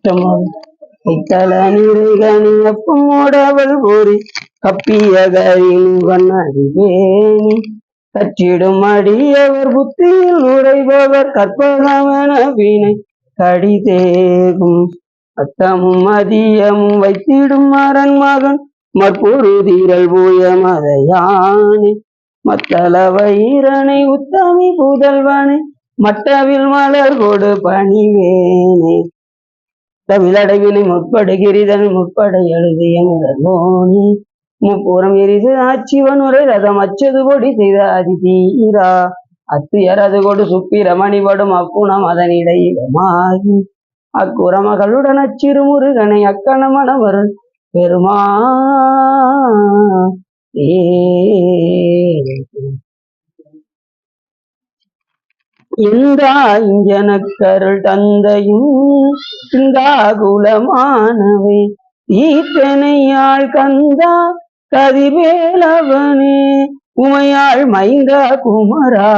இத்தல நீரைகனி அப்பமோடவள் ஒரு கப்பிய கரிவேணி கற்றிடும் அடியவர் புத்தியில் நுழைபவர் கற்பகமன வீணை கடிதேகும் அத்தமும் மதியமும் வைத்திடும் மரன் மகன் மற்பொருதீரல் பூய மதையானே மத்தள வைரனை உத்தமி புதல்வனை மட்டவில் மலர் கொடு பணிவேனே தமிழடைவினை முற்படுகிறிதன் முற்படை எழுதிய முதல்வோனே முப்புறம் எரிது ஆட்சிவனுரை ரதம் அச்சது பொடி செய்த அதிதீரா அத்துயரது கொடு சுப்பிரமணிபடும் அப்புணம் அதனிடையிடமாகி அக்குற மகளுடன் அச்சிறு முருகனை அக்கணமணவருள் பெருமா இஞ்சனக்கருள் தந்தையும் இந்தாகுலமானவை ஈத்தனையாள் கந்தா கதிர்வேலவனே உமையாள் மைந்தா குமரா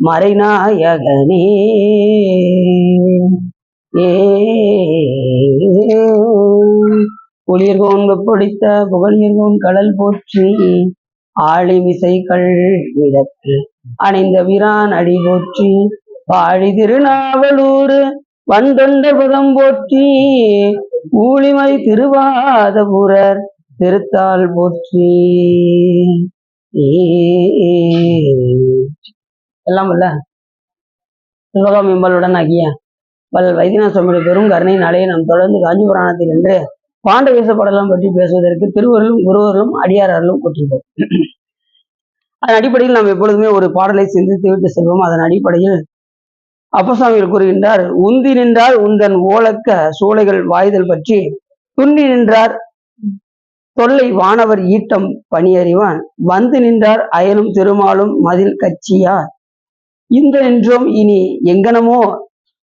மறைநாயகனே ஒளிர்கோன் வெப்பொடித்த புகழியர்கோன் கடல் போற்றி ஆழிமிசைகள் விளக்கு அணைந்த வீரான் அடி போற்றி வாழி திருநாவலூர் வந்தொண்ட பதம் போற்றி ஊழிமை திருவாதபுரர் திருத்தாள் போற்றி. எல்லாம் அல்ல சிவகாமி எம்பலுடன் ஆகிய வல் வைத்தியநாத சுவாமியுடைய பெரும் கருணையினாலே நாம் தொடர்ந்து காஞ்சி புராணத்தில் என்று பாண்ட வீசப்படலாம் பற்றி பேசுவதற்கு திருவருளும் குருவர்களும் அடியாரர்களும் கொண்டிருந்தோம். அதன் அடிப்படையில் நாம் எப்பொழுதுமே ஒரு பாடலை சிந்தித்து விட்டு செல்வோம். அதன் அடிப்படையில் அப்பசாமிகள் கூறுகின்றார், உந்தி நின்றார் உந்தன் ஓலக்க சூளைகள் வாய்தல் பற்றி துண்டி நின்றார் தொல்லை வானவர் ஈட்டம் பணியறிவான் வந்து நின்றார் அயலும் திருமாலும் மதில் கட்சியார் இந்த நின்றோம் இனி எங்கனமோ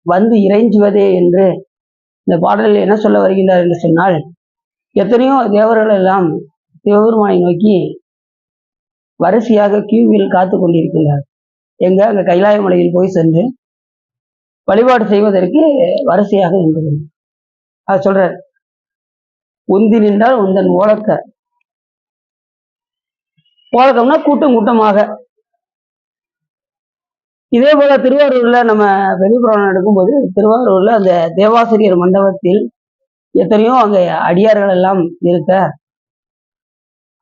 வந்து இறைஞ்சுவதே என்று இந்த பாடலில் என்ன சொல்ல வருகின்றார் என்று சொன்னால், எத்தனையோ தேவர்கள் எல்லாம் சிவபெருமானை நோக்கி வரிசையாக கியூவில் காத்து கொண்டிருக்கின்றார். அங்க கைலாய மலையில் போய் சென்று வழிபாடு செய்வதற்கு வரிசையாக நின்றது. அது சொல்றார், உந்தி நின்றால் உந்தன் ஓலக்கம்னா கூட்டம் கூட்டமாக. இதே போல திருவாரூர்ல நம்ம பெரிய புராணம் எடுக்கும்போது திருவாரூர்ல அந்த தேவாசிரியர் மண்டபத்தில் எத்தனையோ அங்க அடியார்கள் எல்லாம் இருக்க,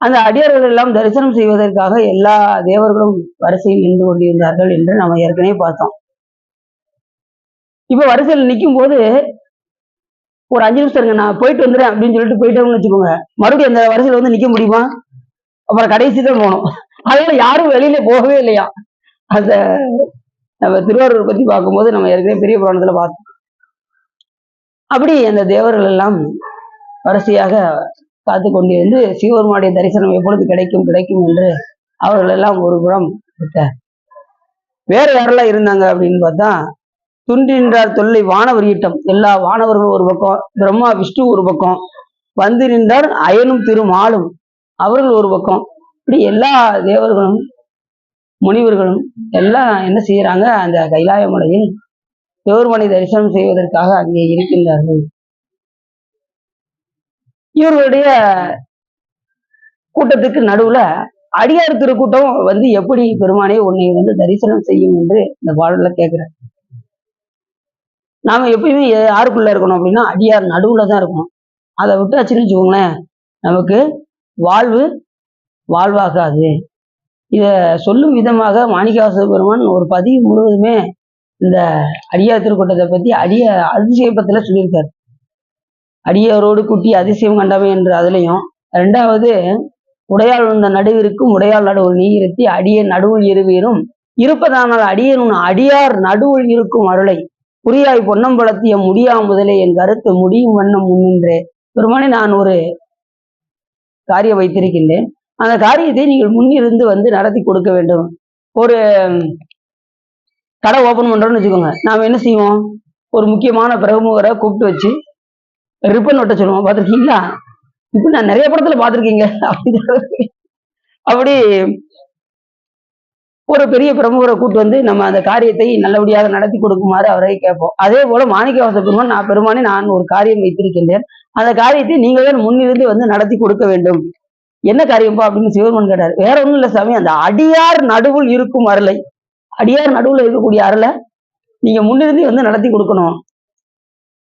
அந்த அடியார்கள் எல்லாம் தரிசனம் செய்வதற்காக எல்லா தேவர்களும் வரிசையில் நின்று கொண்டிருந்தார்கள் என்று நம்ம ஏற்கனவே பார்த்தோம். இப்ப வரிசையில் நிற்கும் போது ஒரு 5 நிமிஷம் இருங்க, நான் போயிட்டு வந்துடுறேன் அப்படின்னு சொல்லிட்டு போயிட்டோம்னு வச்சுக்கோங்க, மறுபடியும் அந்த வரிசையில் வந்து நிக்க முடியுமா? அப்புறம் கடைசி தான் போகணும். அதனால யாரும் வெளியில போகவே இல்லையா. அந்த நம்ம திருவாரூர் பத்தி பார்க்கும்போது நம்ம ஏற்கனவே பெரிய புராணத்துல பார்த்தோம். அப்படி அந்த தேவர்கள் எல்லாம் வரிசையாக காத்து கொண்டிருந்து சிவபெருமானுடைய தரிசனம் எப்பொழுது கிடைக்கும் கிடைக்கும் என்று அவர்கள் எல்லாம் ஒரு புறம் விட்டார். வேற யாரெல்லாம் இருந்தாங்க அப்படின்னு பார்த்தா, துண்டின்றார் தொல்லை வானவர் ஈட்டம், எல்லா வானவர்களும் ஒரு பக்கம், பிரம்மா விஷ்ணு ஒரு பக்கம், வந்து நின்றார் அயனும் திருமாலும் அவர்கள் ஒரு பக்கம். இப்படி எல்லா தேவர்களும் முனிவர்களும் எல்லாம் என்ன செய்யறாங்க, அந்த கைலாய மலையில் சிவபெருமானை தரிசனம் செய்வதற்காக அங்கே இருக்கின்றார்கள். இவர்களுடைய கூட்டத்துக்கு நடுவுல அடியார் திருக்கூட்டம் வந்து எப்படி பெருமானே உன்னை வந்து தரிசனம் செய்யும் என்று இந்த பாடல்ல கேட்கிறார். நாம எப்பயுமே யாருக்குள்ள இருக்கணும் அப்படின்னா அடியார் நடுவுல தான் இருக்கணும். அதை விட்டாச்சுன்னு வச்சுக்கோங்களேன், நமக்கு வாழ்வாகாது. இத சொல்லும் விதமாக மாணிக்கவாசக பெருமான் ஒரு பதிவு முழுவதுமே இந்த அடியார் திருக்கூட்டத்தை பத்தி அதிசயப்பத்துல சொல்லியிருக்காரு. அடியாரோடு குட்டி அதிசயம் கண்டவை என்று அதுலயும், 2வது உடையாள் இந்த நடுவிற்கும் உடையாள் நடுவுள் நீ இருத்தி அடிய நடுவுள் இருவீரும் இருப்பதானால் அடியனும் அடியார் நடுவுள் இருக்கும் அருளை புரியாய் பொன்னம்பலத்திய முடியா முதலே என் கருத்து முடியும் வண்ணம் முன்னின்றே பெருமானே, நான் ஒரு காரியம் வைத்திருக்கின்றேன், அந்த காரியத்தை நீங்கள் முன்னிருந்து வந்து நடத்தி கொடுக்க வேண்டும். ஒரு கடை ஓபன் பண்றோம்னு வச்சுக்கோங்க, நாம என்ன செய்வோம், ஒரு முக்கியமான பிரமுகரை கூப்பிட்டு வச்சு ரிப்பன் ஒட்ட சொல்லுவோம். பார்த்துருக்கீங்களா? இப்ப நான் நிறைய படத்துல பார்த்துருக்கீங்க. அப்படி ஒரு பெரிய பிரமுகரை கூட்டு வந்து நம்ம அந்த காரியத்தை நல்லபடியாக நடத்தி கொடுக்குமாறு அவரை கேட்போம். அதே போல மாணிக்கவாச பெருமான், நான் பெருமானே நான் ஒரு காரியம் வைத்திருக்கின்றேன், அந்த காரியத்தை நீங்கள் தான் முன்னிருந்து வந்து நடத்தி கொடுக்க வேண்டும். என்ன காரியம்பா அப்படின்னு சிவபெருமான் கேட்டார். வேற ஒண்ணும் இல்ல சாமி, அந்த அடியார் நடுவில் இருக்கும் அருளை, அடியார் நடுவுல இருக்கக்கூடிய அருளை நீங்க முன்னிருந்து வந்து நடத்தி கொடுக்கணும்.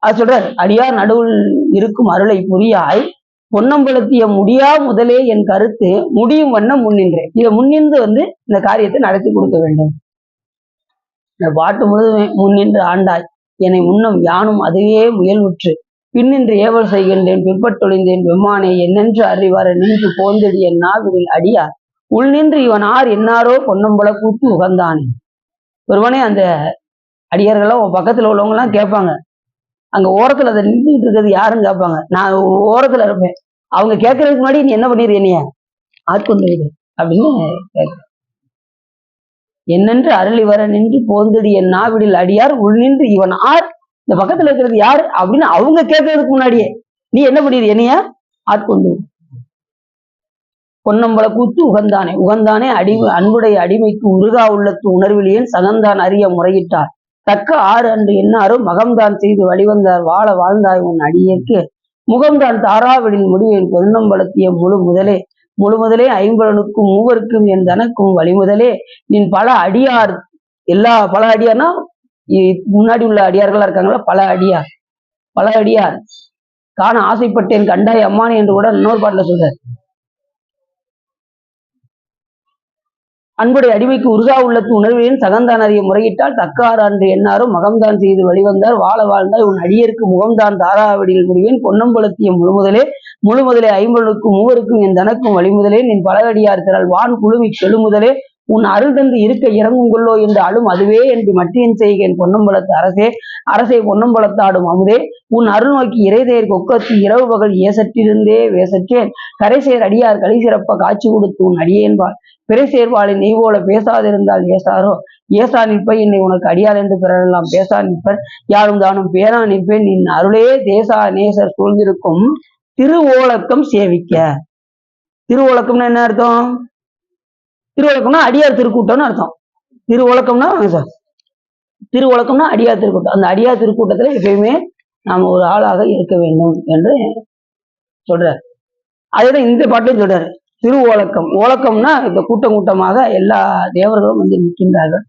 அது சொல்றாரு, அடியார் நடுவில் இருக்கும் அருளை புரியாய் பொன்னம்பலத்திய முடியா முதலே என் கருத்து முடியும் வண்ணம் முன்னின்றேன். இதை முன்னின்று வந்து இந்த காரியத்தை நடத்தி கொடுக்க வேண்டும். இந்த பாட்டு முழுதுமே முன்னின்று ஆண்டாய் என்னை முன்னம் யானும் அதுவே முயல்வுற்று பின்னின்று ஏவல் செய்கின்றேன் பிற்பட்டொழிந்தேன் வெம்மானே என்னென்று அறிவார நின்று போந்தடி என் நாவினில் அடியார் உள் நின்று இவன் ஆர் என்னாரோ பொன்னம்பல கூத்து உகந்தானே. ஒருவனே அந்த அடியார்கள்லாம் உன் பக்கத்துல உள்ளவங்க எல்லாம் கேட்பாங்க, அங்க ஓரத்துல அதை நின்றுட்டு இருக்கிறது யாருன்னு கேட்பாங்க. நான் ஓரத்துல இருப்பேன், அவங்க கேட்கறதுக்கு முன்னாடி நீ என்ன பண்ணிடு, என்னைய ஆட்கொண்டு அப்படின்னு கேட்க. என்னென்று அருளி வர நின்று போந்தடி என் நாவிடில் அடியார் உள் நின்று இவன் ஆர், இந்த பக்கத்துல இருக்கிறது யாரு அப்படின்னு அவங்க கேட்கறதுக்கு முன்னாடியே நீ என்ன பண்ணிடு, என்னைய ஆட்கொண்டு. பொன்னம்பல கூத்து உகந்தானே, உகந்தானே அன்புடைய அடிமைக்கு உருகா உள்ளத்து உணர்விலேயே சகந்தான் அறிய முறையிட்டார் தக்க ஆறு அன்று என்னாரோ மகம்தான் செய்து வழிவந்தார் வாழ வாழ்ந்தாய் உன் அடியேற்கு முகம்தான் தாராவிடில் முடிவேன் பொன்னம்பலத்திய முழு முதலே ஐம்பலனுக்கும் மூவருக்கும் என் தனக்கும் வழிமுதலே நின் பல அடியார், பல அடியார்னா முன்னாடி உள்ள அடியார்களா இருக்காங்களா, பல அடியார் காண ஆசைப்பட்டேன் கண்டாய் அம்மானே என்று கூட இன்னொரு பாட்டுல சொல்றார். அன்புடைய அடிமைக்கு உருகா உள்ளத்து உணர்வின் சகந்தான் அறிய முறையிட்டால் தக்கார் அன்று என்னாரும் மகம்தான் செய்து வழிவந்தார் வாழ வாழ்ந்தார் உன் அடியருக்கு முகம்தான் தாராவடியில் முடிவேன் பொன்னம்பலத்திய முழுமுதலே ஐம்பலுக்கும் மூவருக்கும் என் தனக்கும் வழிமுதலே நின் பலகடியார் திரள் வான் குழுமி கெழுமுதலே உன் அருள் தந்து இருக்க இறங்கும் கொள்ளோ என்று அழும் அதுவே என்று மற்றியன் செய்கேன் பொன்னம்பலத்து அரசே பொன்னம்பலத்தாடும் அமுதே உன் அருள் நோக்கி இறைதேர் கொக்கத்து இரவு பகல் ஏசற்றிருந்தே வேசற்றேன் கரைசேர் அடியார் களி சிறப்ப காட்சி கொடுத்து உன் அடியேன்பாள் பிறை சேர்வாளை நெய் போல பேசாதிருந்தால் ஏசாரோ ஏசா நிற்ப என்னை உனக்கு அடியார் என்று பிறரெல்லாம் பேசா நிற்பர் யாரும் தானும் பேரா நிற்பேன் நின் அருளே தேசா நேசர் சூழ்ந்திருக்கும் திருவோலக்கம் சேவிக்க. திருவோலக்கம்னா என்ன அர்த்தம்? திருவழக்கம்னா அடியார் திருக்கூட்டம்னு அர்த்தம். திருவழக்கம்னா அடியார் திருக்கூட்டம். அந்த அடியார் திருக்கூட்டத்துல எப்பயுமே நாம் ஒரு ஆளாக இருக்க வேண்டும் என்று சொல்றார். அதுதான் இந்த பாட்டையும் சொல்றாரு. திருவோலக்கம், ஓலக்கம்னா இந்த கூட்டமாக எல்லா தேவர்களும் வந்து நிற்கின்றார்கள்.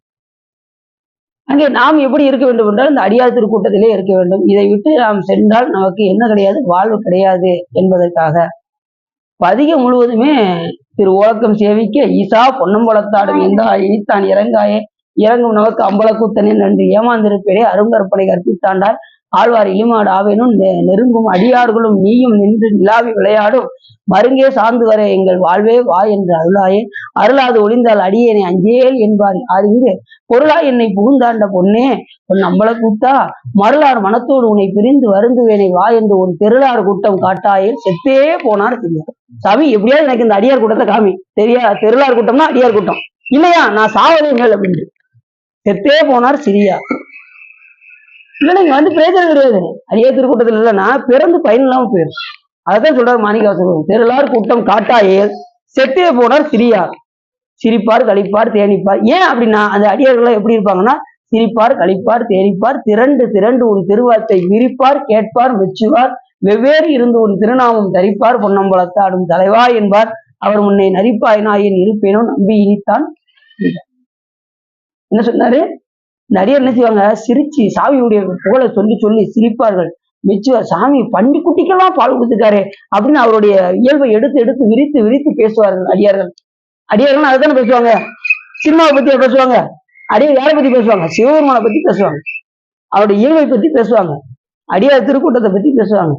அங்கே நாம் எப்படி இருக்க வேண்டும் என்றால் இந்த அடியார் திருக்கூட்டத்திலே இருக்க வேண்டும். இதை விட்டு நாம் சென்றால் நமக்கு என்ன கிடையாது, வாழ்வு கிடையாது என்பதற்காக பதிகம் முழுவதுமே திரு ஓலக்கம் சேவிக்க ஈசா பொன்னம்பலத்தாடும் எந்தா இனித்தான் இறங்காயே இறங்கும் நமக்கு அம்பலக்கூத்தனே நன்றி ஏமாந்திருப்பேரே அருங்கற்பனை கற்பித்தாண்டார் ஆழ்வார் இளிமாடு ஆவேனும் நெருங்கும் அடியார்களும் நீயும் நின்று நிலாவி விளையாடும் மருங்கே சார்ந்து வர எங்கள் வாழ்வே வா என்று அருளாயே அருளாது ஒளிந்தால் அடியேனை அஞ்சேல் என்பார் அறிந்து பொருளா என்னை புகுந்தாண்ட பொன்னே பொன் அம்பலக்கூத்தா மருளார் மனத்தோடு உன்னை பிரிந்து வருந்துவேனை வா என்று ஒரு தெருளார் கூட்டம் காட்டாயே செத்தே போனார் தெரியாது. சாமி எப்படியாவது எனக்கு இந்த அடியார் கூட்டத்தை காமி, தெருளார் கூட்டம்னா அடியார் கூட்டம் இல்லையா, நான் சாவதேங்கள் அப்படின்னு செத்தே போனார் சிரியா. இல்லைன்னா இங்க வந்து பிரயோஜனம் கிடையாது. அடியார் திருக்கூட்டத்தில் இல்லைன்னா பிறந்து பயன் இல்லாம போயிடும். அதான் சொல்றாரு மாணிக்கவாசகர், தெருளார் கூட்டம் காட்டாயே செத்தே போனார் சிரியார் சிரிப்பார் கழிப்பார் தேனிப்பார். ஏன் அப்படின்னா அந்த அடியார்கள் எப்படி இருப்பாங்கன்னா சிரிப்பார் கழிப்பார் தேனிப்பார் திரண்டு உன் திருவார்த்தை விரிப்பார் கேட்பார் மெச்சுவார் வெவ்வேறு இருந்து உன் திருநாமம் தரிப்பார் பொன்னம்பலத்தாடும் தலைவா என்பார் அவர் முன்னை நரிப்பாயினாயின் இருப்பேனும் நம்பி இனித்தான். என்ன சொன்னாரு, நிறைய என்ன செய்வாங்க, சிரிச்சு சாமியுடைய புகழை சொல்லி சிரிப்பார்கள் மெச்சுவார். சாமி பண்டி குட்டிக்கெல்லாம் பால் கொடுத்துட்டாரு அப்படின்னு அவருடைய இயல்பை எடுத்து விரித்து பேசுவார்கள் அடியார்கள். அடியார்கள் அதுதானே பேசுவாங்க, சினிமாவை பத்தி பேசுவாங்க. அடியார் யாரை பத்தி பேசுவாங்க, சிவபெருமானை பத்தி பேசுவாங்க, அவருடைய இயல்பை பத்தி பேசுவாங்க, அடியார் திருக்கூட்டத்தை பத்தி பேசுவாங்க,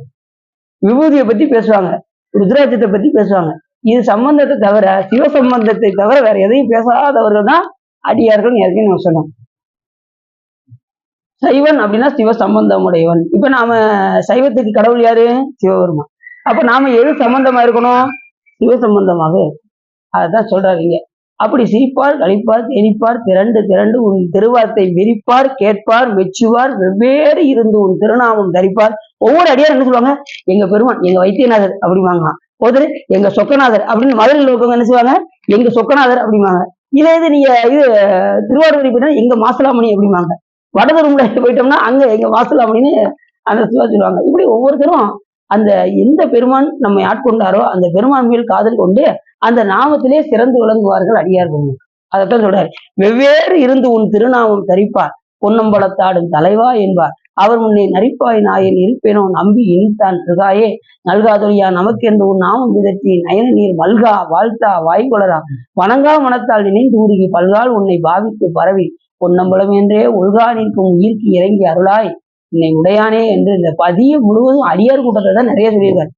விபூதியை பத்தி பேசுவாங்க, ருத்ராட்சத்தை பத்தி பேசுவாங்க. இது சம்பந்தத்தை தவிர சிவ சம்பந்தத்தை தவிர வேற எதையும் பேசாதவர்கள் தான் அடியார்கள் ஏற்கனவே நம்ம சொன்னோம். சைவன் அப்படின்னா சிவ சம்பந்தம் உடையவன். இப்ப நாம சைவத்துக்கு கடவுள் யாரு, சிவபெருமான். அப்ப நாம எது சம்பந்தமா இருக்கணும், சிவ சம்பந்தமாக இருக்கும். அதான் சொல்றாருங்க. அப்படி சிரிப்பார் கழிப்பார் தேனிப்பார் திரண்டு உன் திருவார்த்தை விரிப்பார் கேட்பார் மெச்சுவார் வெவ்வேறு இருந்து உன் திருநாமம் தரிப்பார். ஒவ்வொரு அடியார் என்ன சொல்லுவாங்க, எங்க பெருமான் எங்க வைத்தியநாதர் அப்படிவாங்க, ஒருத்தர் எங்க சொக்கநாதர் அப்படின்னு மதுரையில் இருக்கவங்க என்ன செய்வாங்க, எங்க சொக்கநாதர் அப்படிவாங்க. இதே இது நீங்க இது திருவாரூர் போயிட்டா எங்க மாசிலாமணி அப்படிம்பாங்க. வடதருமலை போயிட்டோம்னா அங்க எங்க மாசிலாமணின்னு அந்த சிவா சொல்லுவாங்க. இப்படி ஒவ்வொருத்தரும் அந்த எந்த பெருமான் நம்மை ஆட்கொண்டாரோ அந்த பெருமான் மேல் காதல் கொண்டு அந்த நாமத்திலே சிறந்து விளங்குவார்கள் அடியார்கள். அதைத்தான் சொல்றாரு. வெவ்வேறு இருந்து உன் திருநாமம் தரிப்பார் பொன்னம்பலத்தாடும் தலைவா என்பார். அவர் முன்னே நரிப்பாய் நாயன் இருப்பேனோ நம்பி இனித்தான் நல்காயே நல்காதொழியா நமக்கு என்று உன் நாமம் விதற்றி நயன நீர் மல்கா வாழ்த்தா வாய்கொளரா வணங்கா மனத்தால் நினைந்து உருகி பல்கால் உன்னை பாவித்து பரவி பொன்னம்பலம் என்றே ஒழுகா நிற்கும் உயிர்க்கு இறங்கி அருளாய் என்னை உடையானே என்று இந்த பதியம் முழுவதும் அடியார் கூட்டத்தை தான் நிறைய சொல்லியிருக்காரு.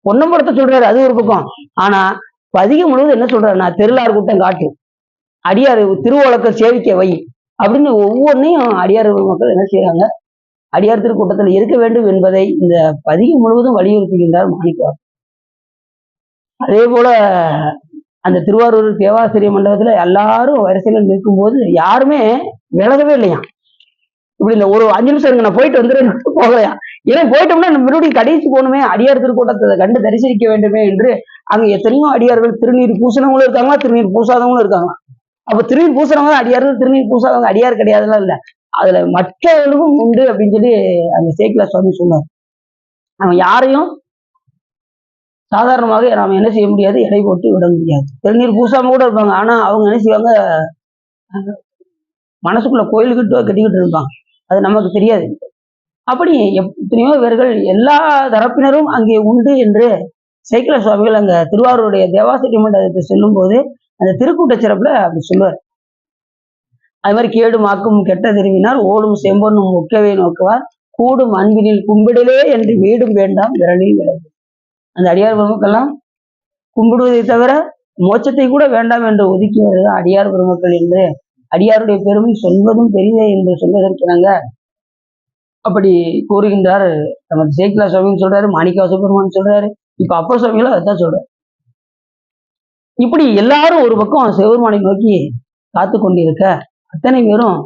பொன்னம்பலத்தை சொல்றாரு, அது ஒரு பக்கம். ஆனா பதிகம் முழுவதும் என்ன சொல்றாரு, நான் தெருளார் கூட்டம் காட்டு, அடியார் திருவோலக்க சேவிக்க வை அப்படின்னு ஒவ்வொன்றையும் அடியார் மக்கள் என்ன செய்யறாங்க, அடியார் திருக்கூட்டத்தில் இருக்க வேண்டும் என்பதை இந்த பதிகம் முழுவதும் வலியுறுத்துகின்றார் மாணிக்கவாசகர். அதே போல அந்த திருவாரூர் தேவாசிரிய மண்டபத்துல எல்லாரும் வரிசையில் நிற்கும் போது யாருமே விலகவே இல்லையா. இப்படி இந்த ஒரு 5 நிமிஷம் இருக்கு, நான் போயிட்டு வந்துடுறேன் போகலையா. ஏன்னா போயிட்டோம்னா மறுபடியும் கடைசி போகணுமே, அடியார் திருக்கூட்டத்தை கண்டு தரிசனிக்க வேண்டுமே என்று அங்க எத்தனையோ அடியார்கள் திருநீர் பூசணவங்களும் இருக்காங்களா, திருநீர் பூசாதவங்களும் இருக்காங்களா. அப்ப திருநீர் பூசணவங்க அடியார்கள், திருநீர் பூசாதவங்க அடியார் கிடையாதுலாம் இல்ல, அதுல மற்றவர்களும் உண்டு அப்படின்னு சொல்லி அந்த சேக்கிலார் சுவாமி சொன்னார். அவன் யாரையும் சாதாரணமாக நாம என்ன செய்ய முடியாது, எடை போட்டு விட முடியாது. திருநீர் பூசாம கூட இருப்பாங்க, ஆனா அவங்க என்ன செய்வாங்க, மனசுக்குள்ள கோயிலுக்கிட்ட கட்டிக்கிட்டு இருப்பாங்க, அது நமக்கு தெரியாது. அப்படி எத்தனையோ பேர்கள் எல்லா தரப்பினரும் அங்கே உண்டு என்று சேக்கிலார் சுவாமிகள் அங்க திருவாரூருடைய தேவாசிரிய மண்டலத்தை சொல்லும் போது அந்த திருக்கூட்ட சிறப்புல அப்படி சொல்லுவார். அது மாதிரி கேடும் ஆக்கும் கெட்ட திரும்பினார் ஓடும் செம்பொன்னும் ஒக்கவே நோக்குவார் கூடும் அன்பினில் கும்பிடலே என்று வீடும் வேண்டாம் விரலில் விளக்கு. அந்த அடியார் பெருமக்கெல்லாம் கும்பிடுவதை தவிர மோட்சத்தை கூட வேண்டாம் என்று ஒதுக்கி வருதான் அடியார் பெருமக்கள் என்று அடியாருடைய பெருமை சொல்வதும் பெரியதே என்று சொல்வதற்கிணங்க அப்படி கூறுகின்றார் நமது சேக்கிலார் சுவாமின்னு சொல்றாரு, மாணிக்கவாசக பெருமான் சொல்றாரு, இப்ப அப்பர் சுவாமிகளும் அதான் சொல்றாரு. இப்படி எல்லாரும் ஒரு பக்கம் சிவபெருமானை நோக்கி காத்து கொண்டிருக்க அத்தனை பேரும்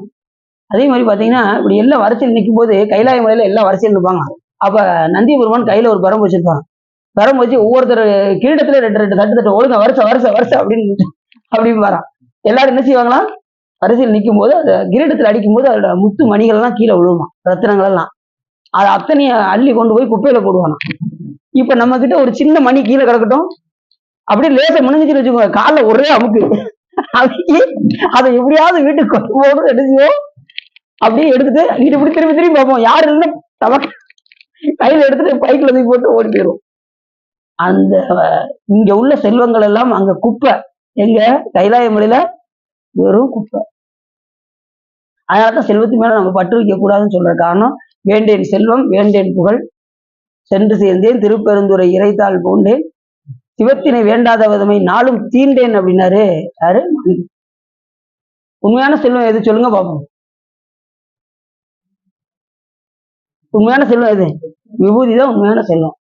அதே மாதிரி பாத்தீங்கன்னா இப்படி எல்லாம் வரிசையில் நிற்கும் போது கைலாய மலையில எல்லாம் வரிசையில் இருப்பாங்க. அப்ப நந்தி பெருமான் கையில ஒரு பரம் வச்சிருப்பாங்க. பரம் வச்சு ஒவ்வொருத்தர் கீழத்துல 2 தட்டு ஒழுங்க வருஷ வருஷ வருஷம் அப்படின்னு வரான். எல்லாரும் என்ன செய்வாங்களா, வரிசையில் நிற்கும் போது அந்த கிரீடத்தில் அடிக்கும் போது அதோட முத்து மணிகள் எல்லாம் கீழே விழுவுமா, ரத்தினங்கள் எல்லாம் அதை அத்தனைய அள்ளி கொண்டு போய் குப்பையில போடுவானா. இப்ப நம்ம கிட்ட ஒரு சின்ன மணி கீழே கிடக்கட்டும், அப்படியே லேச முழுங்கிச்சுன்னு வச்சுக்கோங்க, காலில் ஒரே அமுக்கு அதுக்கு அதை எப்படியாவது வீட்டுக்கு கொண்டு போகணும் எடுத்துவோ அப்படியே எடுத்துட்டு வீட்டு இப்படி திரும்பி திரும்பி பார்ப்போம், யாரு இல்லைன்னா தமக்கு கையில எடுத்துட்டு பைக்கில் தூக்கி போட்டு ஓடி போயிடும். அந்த இங்க உள்ள செல்வங்கள் எல்லாம் அங்க குப்பை, எங்க கைலாய மலையில வெறும் குப்பை. அதனாலதான் செல்வத்து மேல நம்ம பற்று வைக்க கூடாதுன்னு சொல்ற காரணம், வேண்டேன் செல்வம் வேண்டேன் புகழ் சென்று சேர்ந்தேன் திருப்பெருந்துறை இறைத்தாள் பூண்டேன் சிவத்தினை வேண்டாத விதமை நாளும் தீண்டேன் அப்படின்னாரு யாரு. உண்மையான செல்வம் எது சொல்லுங்க பாப்போம், உண்மையான செல்வம் எது? விபூதி தான் உண்மையான செல்வம்.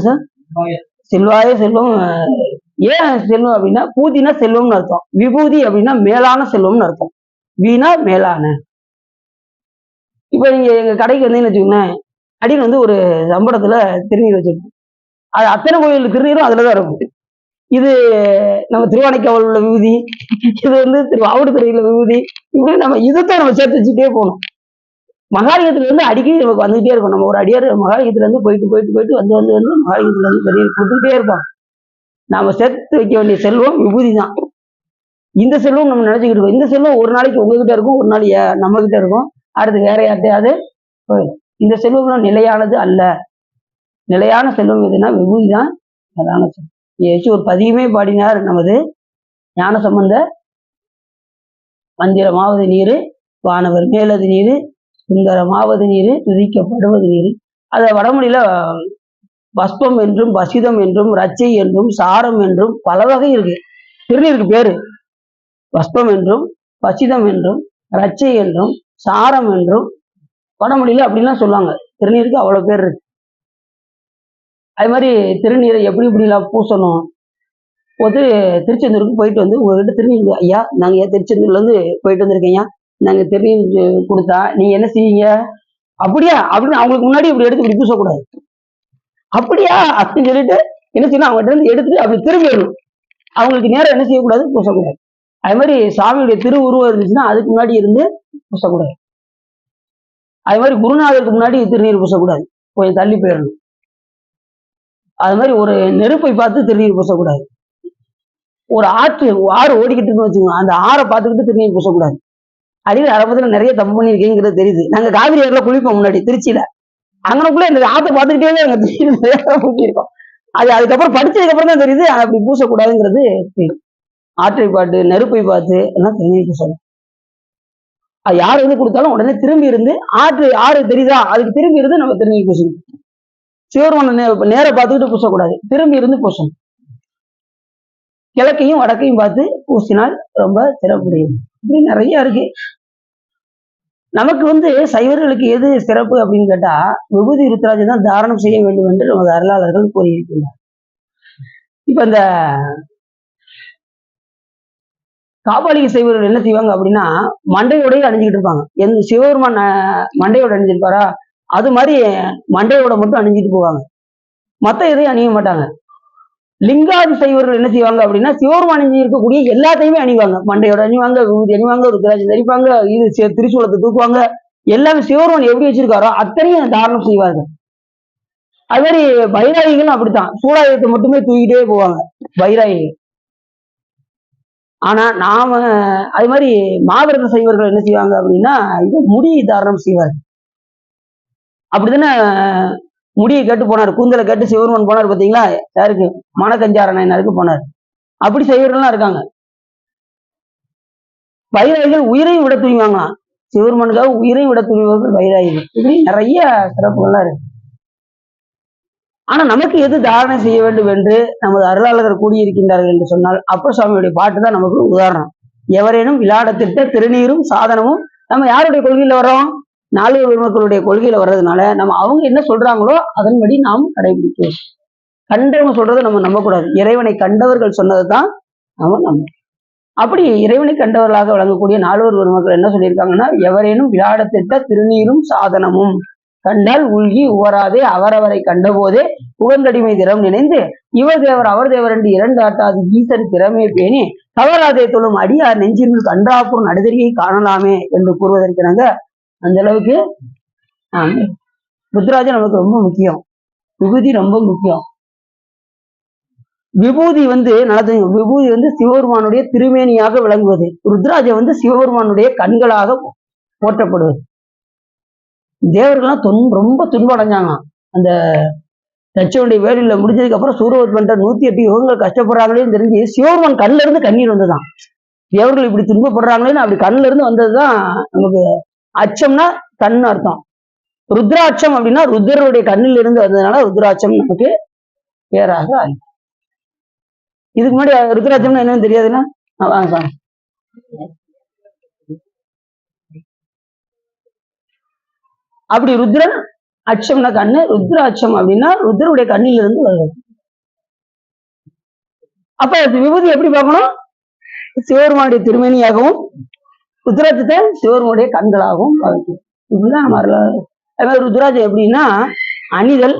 சார் செல்வாய செல்வம், ஏன் செல்வம் அப்படின்னா பூதினா செல்வம்னு அர்த்தம், விபூதி அப்படின்னா மேலான செல்வம்னு அர்த்தம், வீணா மேலான. இப்ப நீங்க எங்க கடைக்கு வந்தீங்கன்னு வச்சுக்கோங்களேன், அடியில் வந்து ஒரு சம்பளத்துல திருநீர் வச்சிருக்கோம், அது அத்தனை கோயில் திருநீரும் அதுலதான் இருக்கும். இது நம்ம திருவானைக்காவல் உள்ள விபூதி, இது வந்து ஆவடுதுறையில விபூதி, இப்படி நம்ம இதைத்தான் நம்ம சேர்த்து வச்சுட்டே போகணும். மகாலிங்கத்துல இருந்து அடிக்கடி நமக்கு வந்துகிட்டே இருக்கும். நம்ம ஒரு அடியார் மகாலிங்கத்துல இருந்து போயிட்டு போயிட்டு போயிட்டு வந்து வந்து வந்து மகாலிங்கத்துல இருந்து திருநீர் கொடுத்துக்கிட்டே இருப்பாங்க. நாம சேர்த்து வைக்க வேண்டிய செல்வம் விபூதி தான். இந்த செல்வம் நம்ம நினைச்சுக்கிட்டு இருக்கோம், இந்த செல்வம் ஒரு நாளைக்கு உங்ககிட்ட இருக்கும், ஒரு நாள் நம்ம கிட்ட இருக்கும், அடுத்து வேற யார்ட்டையாவது போயிடும். இந்த செல்வம் நிலையானது அல்ல. நிலையான செல்வம் எதுனா விபூதி தான் நிலையான செல்வம். ஏதாச்சும் ஒரு பதியுமே பாடினார் நமது ஞான சம்பந்த, மந்திரமாவது நீரு வானவர் மேலது நீரு சுந்தரமாவது நீரு துதிக்கப்படுவது நீரு. அத வடமொழியில பஸ்பம் என்றும் பசிதம் என்றும் ரச்சை என்றும் சாரம் என்றும் பல வகை இருக்கு. திருநீருக்கு பேரு பஸ்பம் என்றும் பசிதம் என்றும் ரச்சை என்றும் சாரம் என்றும் வடமொழியில அப்படின்லாம் சொல்லுவாங்க. திருநீருக்கு அவ்வளவு பேர் இருக்கு. அது மாதிரி திருநீரை எப்படி இப்படிலாம் பூசணும். போது திருச்செந்தூருக்கு போயிட்டு வந்து உங்ககிட்ட திருநீர், ஐயா நாங்க திருச்செந்தூர்ல இருந்து போயிட்டு வந்திருக்கீங்க, நாங்க திருநீர் கொடுத்தா நீங்க என்ன செய்வீங்க, அப்படியா அப்படின்னு அவங்களுக்கு முன்னாடி இப்படி எடுத்து இப்படி பூசக்கூடாது. அப்படியா அப்படின்னு சொல்லிட்டு என்ன செய்யணும், அவங்ககிட்ட இருந்து எடுத்துட்டு அப்படி திரும்பிடணும். அவங்களுக்கு நேரம் என்ன செய்யக்கூடாது, பூசக்கூடாது. அது மாதிரி சாமியுடைய திருவுருவம் இருந்துச்சுன்னா அதுக்கு முன்னாடி இருந்து பூசக்கூடாது. அது மாதிரி குருநாதருக்கு முன்னாடி திருநீர் பூசக்கூடாது, கொஞ்சம் தள்ளி போயிடணும். அது மாதிரி ஒரு நெருப்பை பார்த்து திருநீர் பூசக்கூடாது. ஒரு ஆறு ஓடிக்கிட்டு இருக்குன்னு வச்சுக்கோங்க, அந்த ஆறை பார்த்துக்கிட்டு திருநீர் பூசக்கூடாது. அடியில் ஆரம்பத்தில் நிறைய தப்பு பண்ணியிருக்கேங்கிறது தெரியுது. நாங்க காவிரி ஆறுல குளிப்போம் முன்னாடி திருச்சியில, அங்கனக்குள்ள இந்த ஆற்றை பார்த்துக்கிட்டே அங்க பூசியிருக்கோம். அது அதுக்கப்புறம் படிச்சதுக்கு அப்புறம் தான் தெரியுது அப்படி பூசக்கூடாதுங்கிறது தெரியும். ஆற்றை பார்த்து நெருப்பை பார்த்து எல்லாம் திருநீர் பூசணும். அது யார் வந்து கொடுத்தாலும் உடனே திரும்பி இருந்து ஆறு தெரியுதா அதுக்கு திரும்பி இருந்து நம்ம திருநீர் பூசணும். சிவருமான நேர பார்த்துக்கிட்டு பூசக்கூடாது, திரும்பி இருந்து பூசணும். கிழக்கையும் வடக்கையும் பார்த்து பூசினால் ரொம்ப சிறப்புடையது. இப்படி நிறைய இருக்கு. நமக்கு வந்து சைவர்களுக்கு எது சிறப்பு அப்படின்னு கேட்டா, விபூதி ருத்ராட்சம் தான் தாரணம் செய்ய வேண்டும் என்று நமது அருளாளர்கள் கூறியிருக்கிறார். இப்ப இந்த காபாலிக சைவர்கள் என்ன செய்வாங்க அப்படின்னா, மண்டையோடய அணிஞ்சுக்கிட்டு இருப்பாங்க. சிவபெருமான் மண்டையோட அணிஞ்சிருப்பாரா, அது மாதிரி மண்டையோட மட்டும் அணிஞ்சிட்டு போவாங்க, மத்த எதையும் அணிய மாட்டாங்க. லிங்காதி சைவர்கள் என்ன செய்வாங்க அப்படின்னா, சிவபெருமான் அணிஞ்சு இருக்கக்கூடிய எல்லாத்தையுமே அணிவாங்க. மண்டையோட அணிவாங்க, விபூதி அணிவாங்க, ருத்ராட்சம் தரிப்பாங்க, இது திரிசூலத்தை தூக்குவாங்க. எல்லாமே சிவபெருமான் எப்படி வச்சிருக்காரோ அத்தனையும் தாரணம் செய்வார்கள். அது மாதிரி பைராகிகளும் அப்படித்தான், சூடாயுதத்தை மட்டுமே தூக்கிட்டே போவாங்க பைராகிகள். ஆனா நாம அது மாதிரி மாவிரத சைவர்கள் என்ன செய்வாங்க அப்படின்னா, இது முடி தாரணம் செய்வார்கள். அப்படித்தானே முடியை கேட்டு போனார், கூந்தலை கேட்டு சிவருமன் போனார் பாத்தீங்களா, யாருக்கு, மணக்கஞ்சாரனாருக்கு போனார். அப்படி சைவர்கள்லாம் இருக்காங்க. வைராகிகள் உயிரையும் விட துணிவாங்களாம், சிவருமனுக்காக உயிரையும் விட துணிவர்கள் வைராகிகள். இப்படி நிறைய சிறப்புகள்லாம் இருக்கு. ஆனா நமக்கு எது தாரணை செய்ய வேண்டும் என்று நமது அருளாளர்கள் கூடியிருக்கின்றார்கள் என்று சொன்னால், அப்பர் சுவாமியுடைய பாட்டு தான் நமக்கு உதாரணம். எவரேனும் விளையாடத்திட்ட திருநீரும் சாதனமும். நம்ம யாருடைய கொள்கையில வர்றோம், நால்வர் பெருமக்களுடைய கொள்கையில வர்றதுனால நம்ம அவங்க என்ன சொல்றாங்களோ அதன்படி நாம் கடைபிடிக்கணும். கண்டவங்க சொல்றதை நம்ம நம்பக்கூடாது, இறைவனை கண்டவர்கள் சொன்னதை தான் நம்ம நம்பணும். அப்படி இறைவனை கண்டவர்களாக வழங்கக்கூடிய நால்வர் பெருமக்கள் என்ன சொல்லியிருக்காங்கன்னா, எவரேனும் விளையாடத்திட்ட திருநீரும் சாதனமும் கண்டால் உள்கி உவராதே அவரவரை கண்டபோதே புகழ்ந்தடிமை திறம் நினைந்து இவர் தேவர் அவர் தேவர் என்று இரண்டு ஆட்டாது ஈசன் திறமே பேணி தவறாதே தொழும் அடியார் நெஞ்சில் கன்றாப்பூர் நடுதறியை காணலாமே என்று கூறுவதற்கிறாங்க. அந்த அளவுக்கு ருத்ராஜம் நமக்கு ரொம்ப முக்கியம், விபூதி ரொம்ப முக்கியம். விபூதி வந்து நடத்துங்க, விபூதி வந்து சிவபெருமானுடைய திருமேனியாக விளங்குவது, ருத்ராஜம் வந்து சிவபெருமானுடைய கண்களாக போற்றப்படுவது. தேவர்கள்லாம் ரொம்ப துன்பம் அடைஞ்சாங்களாம். அந்த தச்சனுடைய வேலையில முடிஞ்சதுக்கு அப்புறம் சூரவத் பண்ற 108 யுகங்கள் கஷ்டப்படுறாங்களேன்னு தெரிஞ்சு சிவபெருமான் கண்ணுல இருந்து கண்ணீர் வந்ததுதான். தேவர்கள் இப்படி துன்பப்படுறாங்களேன்னு அப்படி கண்ணுல இருந்து வந்ததுதான் நமக்கு. அச்சம்னா கண் அர்த்தம், ருத்ராட்சம் அப்படின்னா ருத்ரருடைய கண்ணில் இருந்து வந்ததுனால ருத்ராட்சம் நமக்கு பேராக ஆகி. இதுக்கு முன்னாடி ருத்ராட்சம்னா என்னன்னு தெரியாதுன்னா அப்படி ருத்ரன் அச்சம்னா கண்ணு, ருத்ராட்சம் அப்படின்னா ருத்ரருடைய கண்ணில் இருந்து வருவது. அப்ப விபூதி எப்படி பார்க்கணும், சிவபெருமானுடைய திருமேனியாகவும் ருத்ராட்சத்தை சிவபெருமானுடைய கண்களாகவும் பார்க்கணும். இப்படிதான் நம்ம அதே ருத்ராட்சம் எப்படின்னா அணிதல்,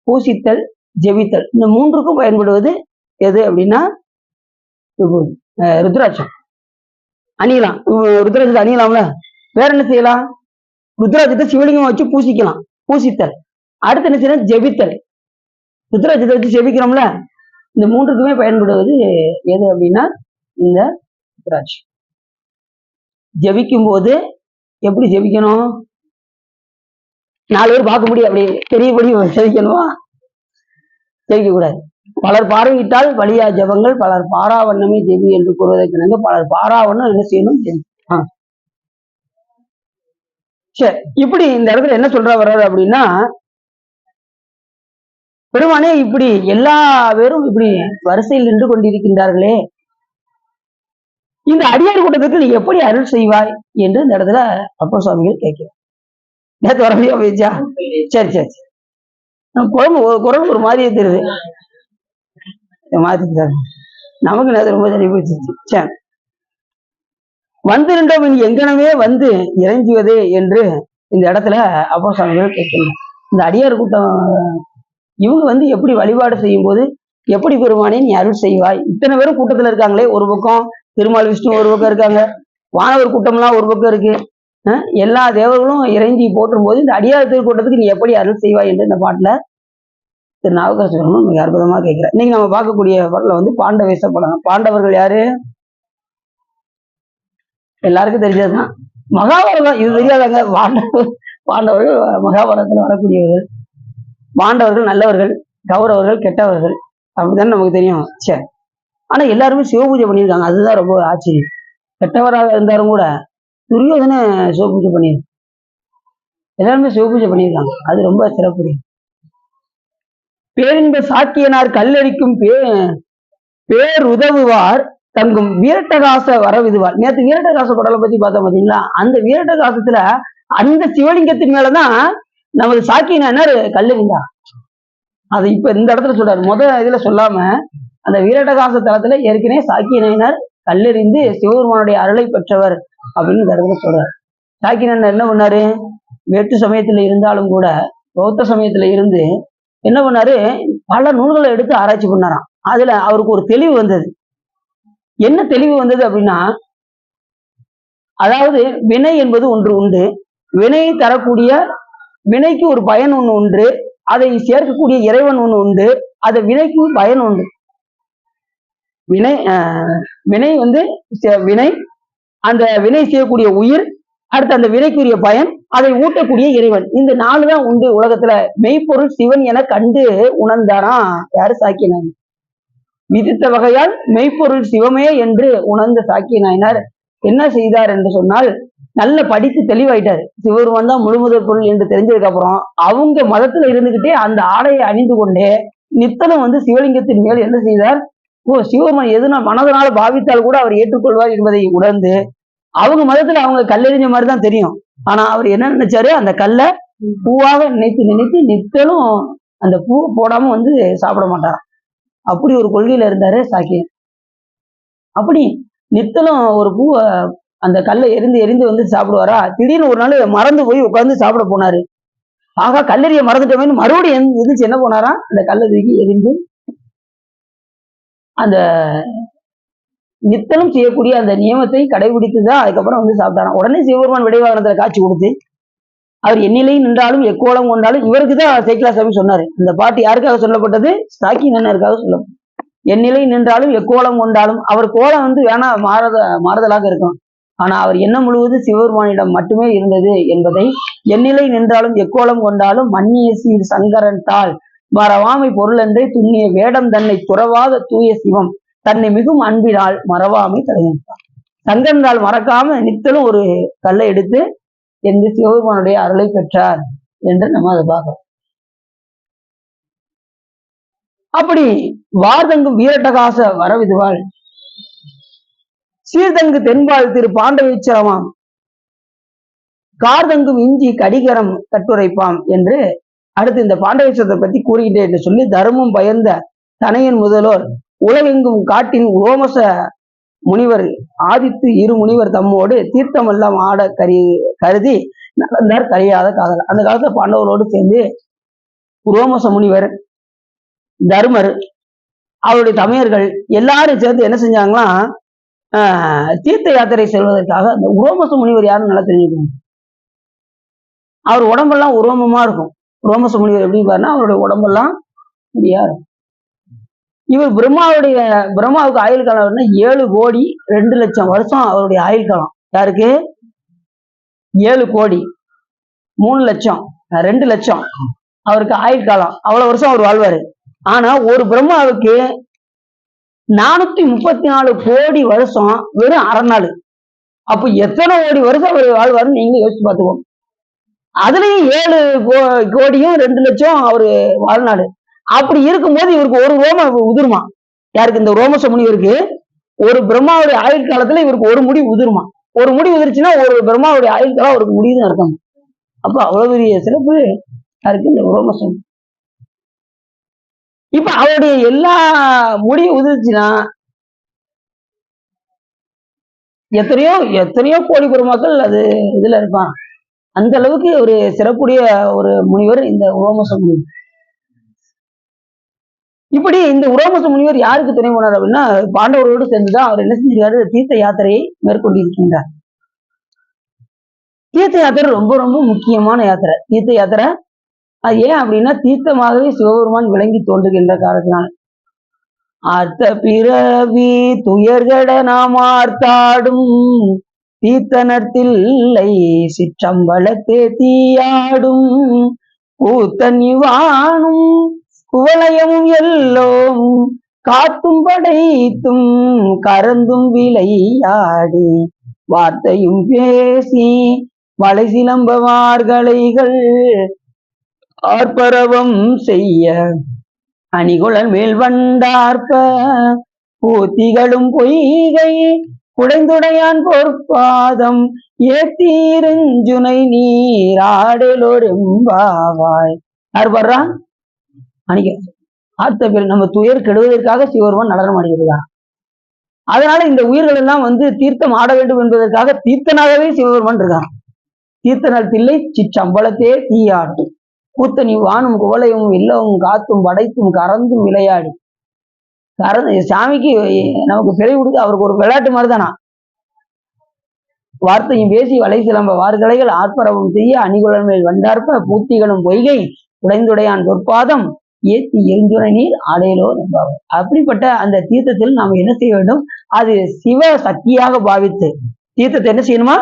பூசித்தல், ஜெபித்தல், இந்த மூன்றுக்கும் பயன்படுவது எது அப்படின்னா விபூதி. ருத்ராட்சம் அணியலாம், ருத்ராட்சத்தை அணியலாம்ல. வேற என்ன செய்யலாம், ருத்ராட்சத்தை சிவலிங்கம் வச்சு பூசிக்கலாம், பூசித்தல். அடுத்து என்ன செய்யணும், ஜெபித்தல். ருத்ராட்சத்தை வச்சு ஜெபிக்கிறோம்ல, இந்த மூன்றுக்குமே பயன்படுவது எது அப்படின்னா இந்த ருத்ராட்சம். ஜெபிக்கும் போது எப்படி ஜெபிக்கணும், 4 பேர் பார்க்க முடியும் அப்படி தெரியபடி ஜெபிக்கணுமா, ஜெபிக்க கூடாது. பலர் பார்வையிட்டால் வழியா ஜபங்கள், பலர் பாராவண்ணமே ஜெபி என்று கூறுவதற்கு பலர் பாராவண்ணம் என்ன செய்யணும், ஜெபி. சரி, இப்படி இந்த இடத்துல என்ன சொல்ற வர்றாரு அப்படின்னா, பெருமானே இப்படி எல்லா பேரும் இப்படி வரிசையில் நின்று கொண்டிருக்கின்றார்களே, இந்த அடியார் கூட்டத்துக்கு நீ எப்படி அருள் செய்வாய் என்று இந்த இடத்துல அப்பர் சுவாமிகள் கேட்கிறார். நேற்று வர முடியாம போயிடுச்சா, சரி சரி சரி, குரல் ஒரு மாதிரியே தெரியுது, மாத்திட்டாரு, நமக்கு நேற்று ரொம்ப சரி போயிடுச்சு. சரி, வந்து நின்றவன் எங்கனவே வந்து இறைஞ்சுவதே என்று இந்த இடத்துல அப்பர் சுவாமிகள் கேட்கிறார். இந்த அடியார் கூட்டம் இவங்க வந்து எப்படி வழிபாடு செய்யும் போது எப்படி பெருமானே நீ அருள் செய்வாய்? இத்தனை பேரும் கூட்டத்துல இருக்காங்களே, ஒரு பக்கம் திருமால் விஷ்ணு ஒரு பக்கம் இருக்காங்க, வானவர் கூட்டம்லாம் ஒரு பக்கம் இருக்கு. எல்லா தேவர்களும் இறைஞ்சி போற்றும் போது இந்த அடியார் திருக்கூட்டத்துக்கு நீ எப்படி அருள் செய்வாய் என்று இந்த பாட்டுல திரு நாவுக்கரசர் பெருமான் மிக அற்புதமா கேட்கிறார். இன்னைக்கு நம்ம பார்க்கக்கூடிய பாட்டுல வந்து பாண்டவேச படம். பாண்டவர்கள் யாரு? எல்லாருக்கும் தெரிஞ்சதுதான், மகாபாரதம். இது தெரியாதாங்க? பாண்டவர்கள் மகாபாரதத்துல வரக்கூடியவர்கள். பாண்டவர்கள் நல்லவர்கள், கௌரவர்கள் கெட்டவர்கள், அப்படித்தானே நமக்கு தெரியும். சரி, ஆனா எல்லாருமே சிவபூஜை பண்ணியிருக்காங்க. அதுதான் ரொம்ப ஆச்சரியம். கெட்டவராக இருந்தாலும் கூட துரியோதனை சிவபூஜை பண்ணியிருக்கு. எல்லாருமே சிவபூஜை பண்ணியிருக்காங்க. அது ரொம்ப சிறப்புடைய. பேரின்ப சாக்கியனார் கல்லடிக்கும் பேருதவுவார் தங்கும் வீரட்டகாச வரவிதுவார். நேற்று வீரட்டகாச குடலை பத்தி பார்த்தோம் பாத்தீங்களா? அந்த வீரட்டகாசத்துல அந்த சிவலிங்கத்தின் மேலதான் நமது சாக்கியனார் கல்லெறிந்தார். அது இப்ப இந்த இடத்துல சொல்றாரு. இதுல சொல்லாம அந்த வீரட்டகாச தளத்துல ஏற்கனவே சாக்கியனார் கல்லெறிந்து சிவபெருமானுடைய அருளை பெற்றவர் அப்படின்னு இந்த இடத்துல சொல்றாரு. சாக்கியனார் என்ன பண்ணாரு? வேற்று சமயத்துல இருந்தாலும் கூட பௌத்த சமயத்துல இருந்து என்ன பண்ணாரு? பல நூல்களை எடுத்து ஆராய்ச்சி பண்ணாராம். அதுல அவருக்கு ஒரு தெளிவு வந்தது. என்ன தெளிவு வந்தது அப்படின்னா, அதாவது வினை என்பது ஒன்று உண்டு, வினையை தரக்கூடிய வினைக்கு ஒரு பயன் ஒன்று உண்டு, அதை சேர்க்கக்கூடிய இறைவன் ஒன்று உண்டு, அது வினைக்கு பயன் உண்டு. வினை வினை வந்து வினை, அந்த வினை செய்யக்கூடிய உயிர், அடுத்து அந்த வினைக்குரிய பயன், அதை ஊட்டக்கூடிய இறைவன். இந்த 4 தான் உண்டு உலகத்துல. மெய்ப்பொருள் சிவன் என கண்டு உணர்ந்தாராம் யாரு? சாக்கிய நாயனார். விதித்த வகையால் மெய்ப்பொருள் சிவமே என்று உணர்ந்த சாக்கிய நாயனார் என்ன செய்தார் என்று சொன்னால், நல்ல படித்து தெளிவாயிட்டாரு. சிவபெருமான் தான் முழுமுதற் பொருள் என்று தெரிஞ்சதுக்கு அப்புறம் அவங்க மதத்துல இருந்துகிட்டே அந்த ஆடையை அணிந்து கொண்டே நித்தனும் வந்து சிவலிங்கத்தின் மேல் என்ன செய்தார்? சிவபெருமான் எதுனா மனதனால பாவித்தால் கூட அவர் ஏற்றுக்கொள்வார் என்பதை உணர்ந்து, அவங்க மதத்துல அவங்க கல்லெறிஞ்ச மாதிரி தான் தெரியும். ஆனா அவர் என்ன நினைச்சாரு? அந்த கல்லை பூவாக நினைத்து நித்தலும் அந்த பூ போடாம வந்து சாப்பிட மாட்டாராம். அப்படி ஒரு கொள்கையில இருந்தாரு சாக்கியன். அப்படி நித்தலும் ஒரு பூவை அந்த கல்லை எரிந்து வந்து சாப்பிடுவாரா? திடீர்னு ஒரு நாள் மறந்து போய் உட்கார்ந்து சாப்பிட போனாரு. ஆகா, கல்லெறிய மறந்துட்டோமே மறுபடியும் எதிர்த்து என்ன போனாரா? அந்த கல்லை தூக்கி எரிந்து அந்த நித்தலும் செய்யக்கூடிய அந்த நியமத்தை கடைபிடித்துதான் அதுக்கப்புறம் வந்து சாப்பிட்டாராம். உடனே சிவபெருமான் விடைவாகனத்துல காட்சி கொடுத்து, அவர் எண்ணிலை நின்றாலும் எக்கோலம் கொண்டாலும், இவருக்குதான் சேக்கிழார் சொன்னாரு. இந்த பாட்டு யாருக்காக சொல்லப்பட்டது? சாக்கி நன்னருக்காக சொல்லப்பட்டது. எண்ணிலை நின்றாலும் எக்கோலம் கொண்டாலும், அவர் கோலம் வந்து வேணா மாறுதலாக இருக்கும், ஆனா அவர் எண்ணம் முழுவதும் சிவபெருமானிடம் மட்டுமே இருந்தது என்பதை, எண்ணிலை நின்றாலும் எக்கோலம் கொண்டாலும் மன்னிய சீர் சங்கரன் தாள் மறவாமை பொருள் என்றே துண்ணிய வேடம் தன்னை துறவாத தூய சிவம் தன்னை மிகும் அன்பினால் மறவாமை தலைநிற்பார். சங்கரனால் மறக்காம நித்தலும் ஒரு கல்லை எடுத்து என்று சிவபெருமானுடைய அருளை பெற்றார் என்று நம்ம அதை பார்க்கிறோம். அப்படி வார்தங்கும் வீரட்டகாச வரவிதுவாள் சீர்தங்கு தென்பால் திரு பாண்டவீச்சரமாம் கார்தங்கும் இஞ்சி கடிகரம் கட்டுரைப்பாம் என்று அடுத்து இந்த பாண்டவேஸ்வரத்தை பத்தி கூறுகின்றேன் என்று சொல்லி, தர்மம் பயந்த தனையன் முதல்வோர் உலகெங்கும் காட்டின் ஓமச முனிவர் ஆதித்து இரு முனிவர் தம்மோடு தீர்த்தமெல்லாம் ஆட கருதி நடந்தார் கரையாத காதல். அந்த காலத்துல பாண்டவரோடு சேர்ந்து உரோமச முனிவர், தர்மர், அவருடைய தமையர்கள் எல்லாரும் சேர்ந்து என்ன செஞ்சாங்களாம்? தீர்த்த யாத்திரை செல்வதற்காக. அந்த உரோமச முனிவர் யாருன்னு நல்லா தெரிஞ்சுக்கணும். அவர் உடம்பெல்லாம் உரோமமா இருக்கும். உரோமச முனிவர் எப்படி பாருன்னா, அவருடைய உடம்பெல்லாம் முடியா இருக்கும். இவர் பிரம்மாவுக்கு ஆயுள் காலம் 7,02,00,000 வருஷம் அவருடைய ஆயுள் காலம். யாருக்கு? 7 கோடி 3 லட்சம் 2 லட்சம் அவருக்கு ஆயுள் காலம். அவ்வளவு வருஷம் அவர் வாழ்வாரு. ஆனா ஒரு பிரம்மாவுக்கு 434 கோடி வருஷம் வெறும் 1/2 நாள். அப்ப எத்தனை கோடி வருஷம் அவர் வாழ்வாருன்னு நீங்க யோசிச்சு பார்த்துக்கோங்க. அதுலயும் 7 கோடியும் 2 லட்சம் அவரு வாழ்நாடு. அப்படி இருக்கும்போது இவருக்கு ஒரு ரோமம் உதிருமா? யாருக்கு? இந்த ரோமச முனிவருக்கு ஒரு பிரம்மாவுடைய ஆயுள் காலத்துல இவருக்கு ஒரு முடி உதிருமா? ஒரு முடி உதிர்ச்சுன்னா ஒரு பிரம்மாவுடைய ஆயுள் காலம் அவருக்கு முடியுதுன்னு அர்த்தம். அப்ப அவ்வளவு பெரிய சிறப்பு யாருக்கு? இந்த ரோமசம். இப்ப அவருடைய எல்லா முடியும் உதிர்ச்சுன்னா எத்தனையோ கோடி பெருமாக்கள் அது இதுல இருப்பான். அந்த அளவுக்கு ஒரு சிறப்புடைய ஒரு முனிவர் இந்த ரோமச முனிவர். இப்படி இந்த உரோமச முனிவர் யாருக்கு துணை போனார் அப்படின்னா பாண்டவரோடு சேர்ந்துதான் அவர் என்ன செஞ்சிருக்காரு, தீர்த்த யாத்திரையை மேற்கொண்டிருக்கின்றார். தீர்த்த யாத்திரை ரொம்ப ரொம்ப முக்கியமான யாத்திரை. தீர்த்த யாத்திரை அது ஏன் அப்படின்னா தீர்த்தமாகவே சிவபெருமான் விளங்கி தோன்றுகின்ற காலத்தினால். ஆர்த்த பிறவி துயர்கட நாம் ஆர்த்தாடும் தீர்த்தனத்தில்லை சிற்றம்பலத்தே தீயாடும் கூத்தன் இவானும் குவலயமும் எல்லோம் காத்தும் படைத்தும் கறந்தும் விளையாடி வார்த்தையும் பேசி வளை சிலம்பவார்களைகள் ஆர்ப்பரவம் செய்ய அணிகுழல் மேல் வண்டார்ப்ப பூத்திகளும் பொய்கை குடைந்துடையான் பொற்பாதம் ஏத்தீரஞ்சுனை நீராடலோரெம்பாவாய். யார் பாடுறா? அணிக ஆர்த்த பேர் நம்ம துயர் கெடுவதற்காக சிவருமான் நடனம் ஆடுகிறார். அதனால இந்த உயிர்கள் எல்லாம் தீர்த்தம் ஆட வேண்டும் என்பதற்காக தீர்த்தனாகவே சிவபெருமான் இருக்கான். தீர்த்தனால் தில்லை சிற்றம்பலத்தே தீயாடு கூத்தனி வானும் குவலையும் இல்லவும் காத்தும் படைத்தும் கறந்தும் விளையாடி. சாமிக்கு நமக்கு பிறை கொடுத்து அவருக்கு ஒரு விளையாட்டு மாதிரி தானா. வார்த்தையும் பேசி வளை சிலம்ப வார்கலைகள் ஆர்ப்பரவும் செய்ய அணிகுழல் மேல் வண்டார்ப்ப பூத்திகளும் பொய்கை உடைந்துடையான் பொற்பாதம் ஏத்தி எரிஞ்சுரை நீர் ஆடையிலோ என்பார். அப்படிப்பட்ட அந்த தீர்த்தத்தில் நாம் என்ன செய்ய வேண்டும், அது சிவ சக்தியாக பாவித்து தீர்த்தத்தை என்ன செய்யணுமா,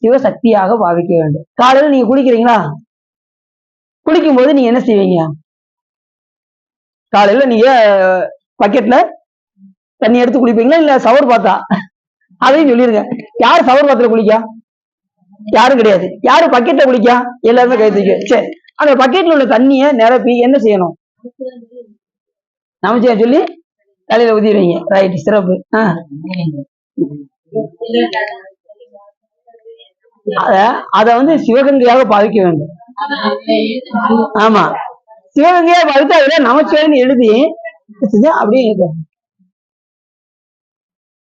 சிவசக்தியாக பாவிக்க வேண்டும். காலையில நீங்க குளிக்கிறீங்களா, குளிக்கும் போது நீங்க என்ன செய்வீங்க, காலையில நீங்க பக்கெட்ல தண்ணி எடுத்து குளிப்பீங்களா இல்ல சவர் பார்த்தா? அதையும் சொல்லிருங்க. யாரு சவர் பாத்திர குளிக்கா? யாரும் கிடையாது. யாரு பக்கெட்ல குளிக்கா? எல்லாருமே கை தூக்கி. சரி, அந்த பக்கெட்ல உள்ள தண்ணிய நிரப்பி என்ன செய்யணும், நமச்சியா சொல்லி தலையில ஊதிடுவீங்க. ரைட், சிறப்பு. அத சிவகங்கையாக பாவிக்க வேண்டும். ஆமா, சிவகங்கையா பாவித்து அதுல நமச்சிவாயன்னு எழுதி அப்படியே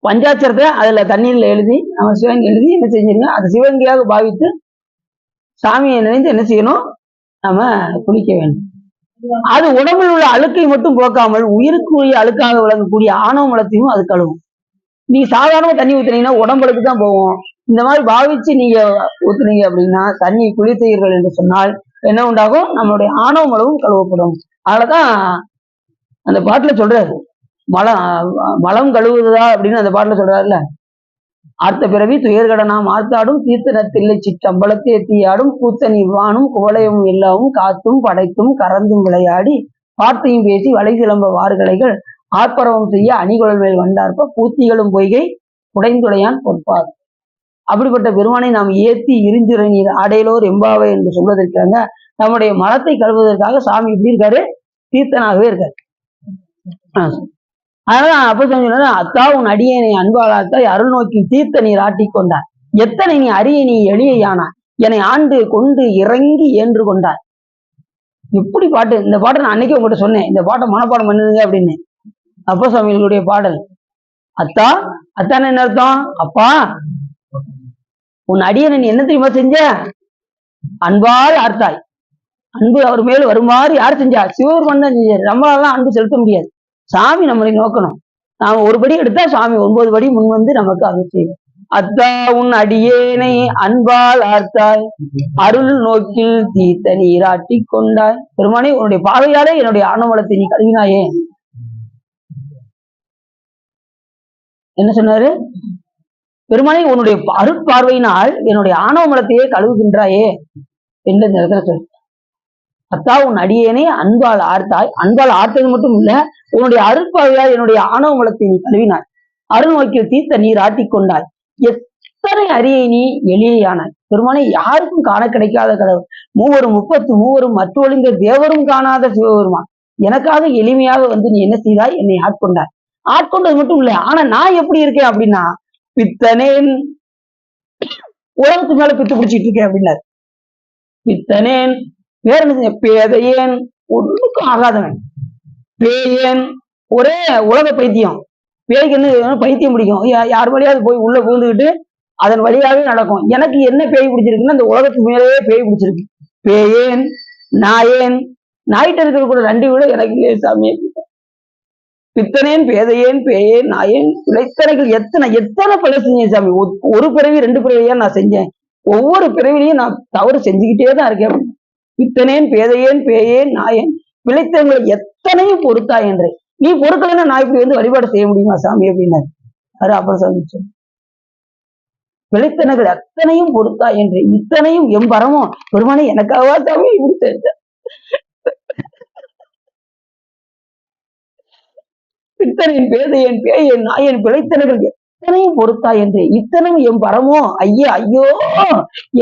பஞ்சாட்சரத்தை அதுல தண்ணீர்ல எழுதி நமச்சிவாயன்னு எழுதி என்ன செஞ்சிருங்க, அதை சிவகங்கையாக பாவித்து சாமியை நினைந்து என்ன செய்யணும், நம்ம குளிக்க வேண்டும். அது உடம்பில் உள்ள அழுக்கை மட்டும் போக்காமல் உயிருக்குரிய அழுக்காக விளங்கக்கூடிய ஆணவ மலத்தையும் அது கழுவும். நீங்க சாதாரண தண்ணி ஊத்துனீங்கன்னா உடம்புக்கு தான் போகும். இந்த மாதிரி பாவிச்சு நீங்க ஊத்துனீங்க அப்படின்னா தண்ணி குளித்தீர்கள் என்று சொன்னால் என்ன உண்டாகும், நம்மளுடைய ஆணவ மலமும் கழுவப்படும். அதனாலதான் அந்த பாட்டுல சொல்றாரு, மலம் கழுவுதா அப்படின்னு அந்த பாட்டுல சொல்றாருல்ல, ஆர்த்த பிறவி துயர்கட நாம் ஆர்த்தாடும் தீர்த்தனத்தில்லை சிற்றம்பலத்தே தீயாடும் கூத்தனி வானும் குவளையும் எல்லாவும் காத்தும் படைத்தும் கறந்தும் விளையாடி வார்த்தையும் பேசி வளை சிலம்ப வார்கலைகள் ஆர்ப்பரவம் செய்ய அணிகுழல் மேல் வண்டார்ப்ப பூத்திகளும் பொய்கை குடைந்துடையான் பொற்பார். அப்படிப்பட்ட பெருமானை நாம் ஏத்தி இருஞ்சுரை நீர் ஆடையிலோர் எம்பாவை என்று சொல்வதற்காக நம்முடைய மலத்தை கழுவுவதற்காக சாமி எப்படி இருக்காரு, தீர்த்தனாகவே இருக்காரு. அதனால அப்ப சொன்ன அத்தா உன் அடியனை அன்பாளாத்தாய் அருள் நோக்கி தீர்த்த நீர் ஆட்டிக்கொண்டார். எத்தனை நீ அரிய நீ எளியானா என்னை ஆண்டு கொண்டு இறங்கி ஏன்று கொண்டார். எப்படி பாட்டு, இந்த பாட்டை நான் அன்னைக்கு உங்கள்கிட்ட சொன்னேன், இந்த பாட்டை மனப்பாடம் பண்ணுங்க அப்படின்னு. அப்பா சுவாமிகளுடைய பாடல். அத்தா, அத்தான என்ன அர்த்தம், அப்பா உன் அடியனை நீ என்ன தெரியுமா செஞ்ச, அன்பால் ஆர்த்தாய். அன்பு அவர் மேல் வருமாறு யார் செஞ்சா, சிவபெருமான் தான் செஞ்சாரு. நம்மளால அன்பு செலுத்த முடியாது, சாமி நம்மளை நோக்கணும். நாம ஒரு படி எடுத்தா சாமி 9 படி முன் நமக்கு அருள் செய்யும். அத்தா உன் அடியேனை அன்பால் ஆர்த்தாய் அருள் நோக்கில் தீர்த்த நீராட்டி கொண்டாய். பெருமானே உன்னுடைய பார்வையாலே என்னுடைய ஆணவலத்தை நீ கழுவினாயே. என்ன சொன்னாரு, பெருமானே உன்னுடைய அருட்பார்வையினால் என்னுடைய ஆணவ மலத்தையே கழுவுகின்றாயே என்று இந்த இடத்துல சொல்லு. அத்தா உன் அடியேனே அன்பால் ஆர்த்தாய். அன்பால் ஆர்த்தது மட்டும் இல்ல, உன்னுடைய அருட்பார்வையால் என்னுடைய ஆணவ மலத்தை நீ கழுவினாய். அருள் நோக்கில் தீர்த்த நீர் ஆட்டிக்கொண்டாய். எத்தனை அரியை நீ எளியானாய். பெருமானே யாருக்கும் காண கிடைக்காத கடவுள், 33 மற்ற ஒளிந்த தேவரும் காணாத சிவபெருமான் எனக்காக எளிமையாக நீ என்ன செய்தாய், என்னை ஆட்கொண்டாய். ஆட்கொண்டது மட்டும் இல்ல, ஆனா நான் எப்படி இருக்கேன் அப்படின்னா பித்தனேன், உலகத்து மேல பித்து பிடிச்சிட்டு இருக்கேன் அப்படின்னாரு. பித்தனேன், வேற என்ன, பேதையேன், ஒன்றுக்கும் ஆகாதவன், பேயேன், ஒரே உலக பைத்தியம். பேய்க்கு என்ன பைத்தியம் பிடிக்கும், யார் வழியாவது போய் உள்ள புகுந்துக்கிட்டு அதன் வழியாவே நடக்கும். எனக்கு என்ன பேய் பிடிச்சிருக்குன்னா அந்த உலகத்துக்கு மேலேயே பேய் பிடிச்சிருக்கு. பேயேன், நாயேன், நாயிட்ட இருக்கிற கூட 2 விட எனக்கு சாமி பித்தனேன் பேதையேன் பேயேன் நாயேன் பிழைத்தனைகள் எத்தனை எத்தனை பிழை செஞ்சேன் சாமி. ஒரு பிறவி 2 பிறவியா நான் செஞ்சேன். ஒவ்வொரு பிறவிலையும் நான் தவறு செஞ்சுக்கிட்டே தான் இருக்கேன். பித்தனேன் பேதையேன் பேயேன் நாயேன் பிழைத்தங்களை எத்தனையும் பொறுத்தா என்று. நீ பொறுக்கலைன்னா நான் இப்படி வந்து வழிபாடு செய்ய முடியுமா சாமி அப்படின்னாரு. அது அப்புறம் சாமி பிழைத்தனர்கள் அத்தனையும் பொறுத்தா என்று இத்தனையும் எம்பரமோ பெருமானே எனக்காகவா சாமி இப்படி செஞ்ச. பித்தனின் பேதையன் பேயன் நாயன் பிழைத்தனர்கள் எத்தனையும் பொறுத்தா என்று இத்தனையும் எம்பரமோ ஐயா ஐயோ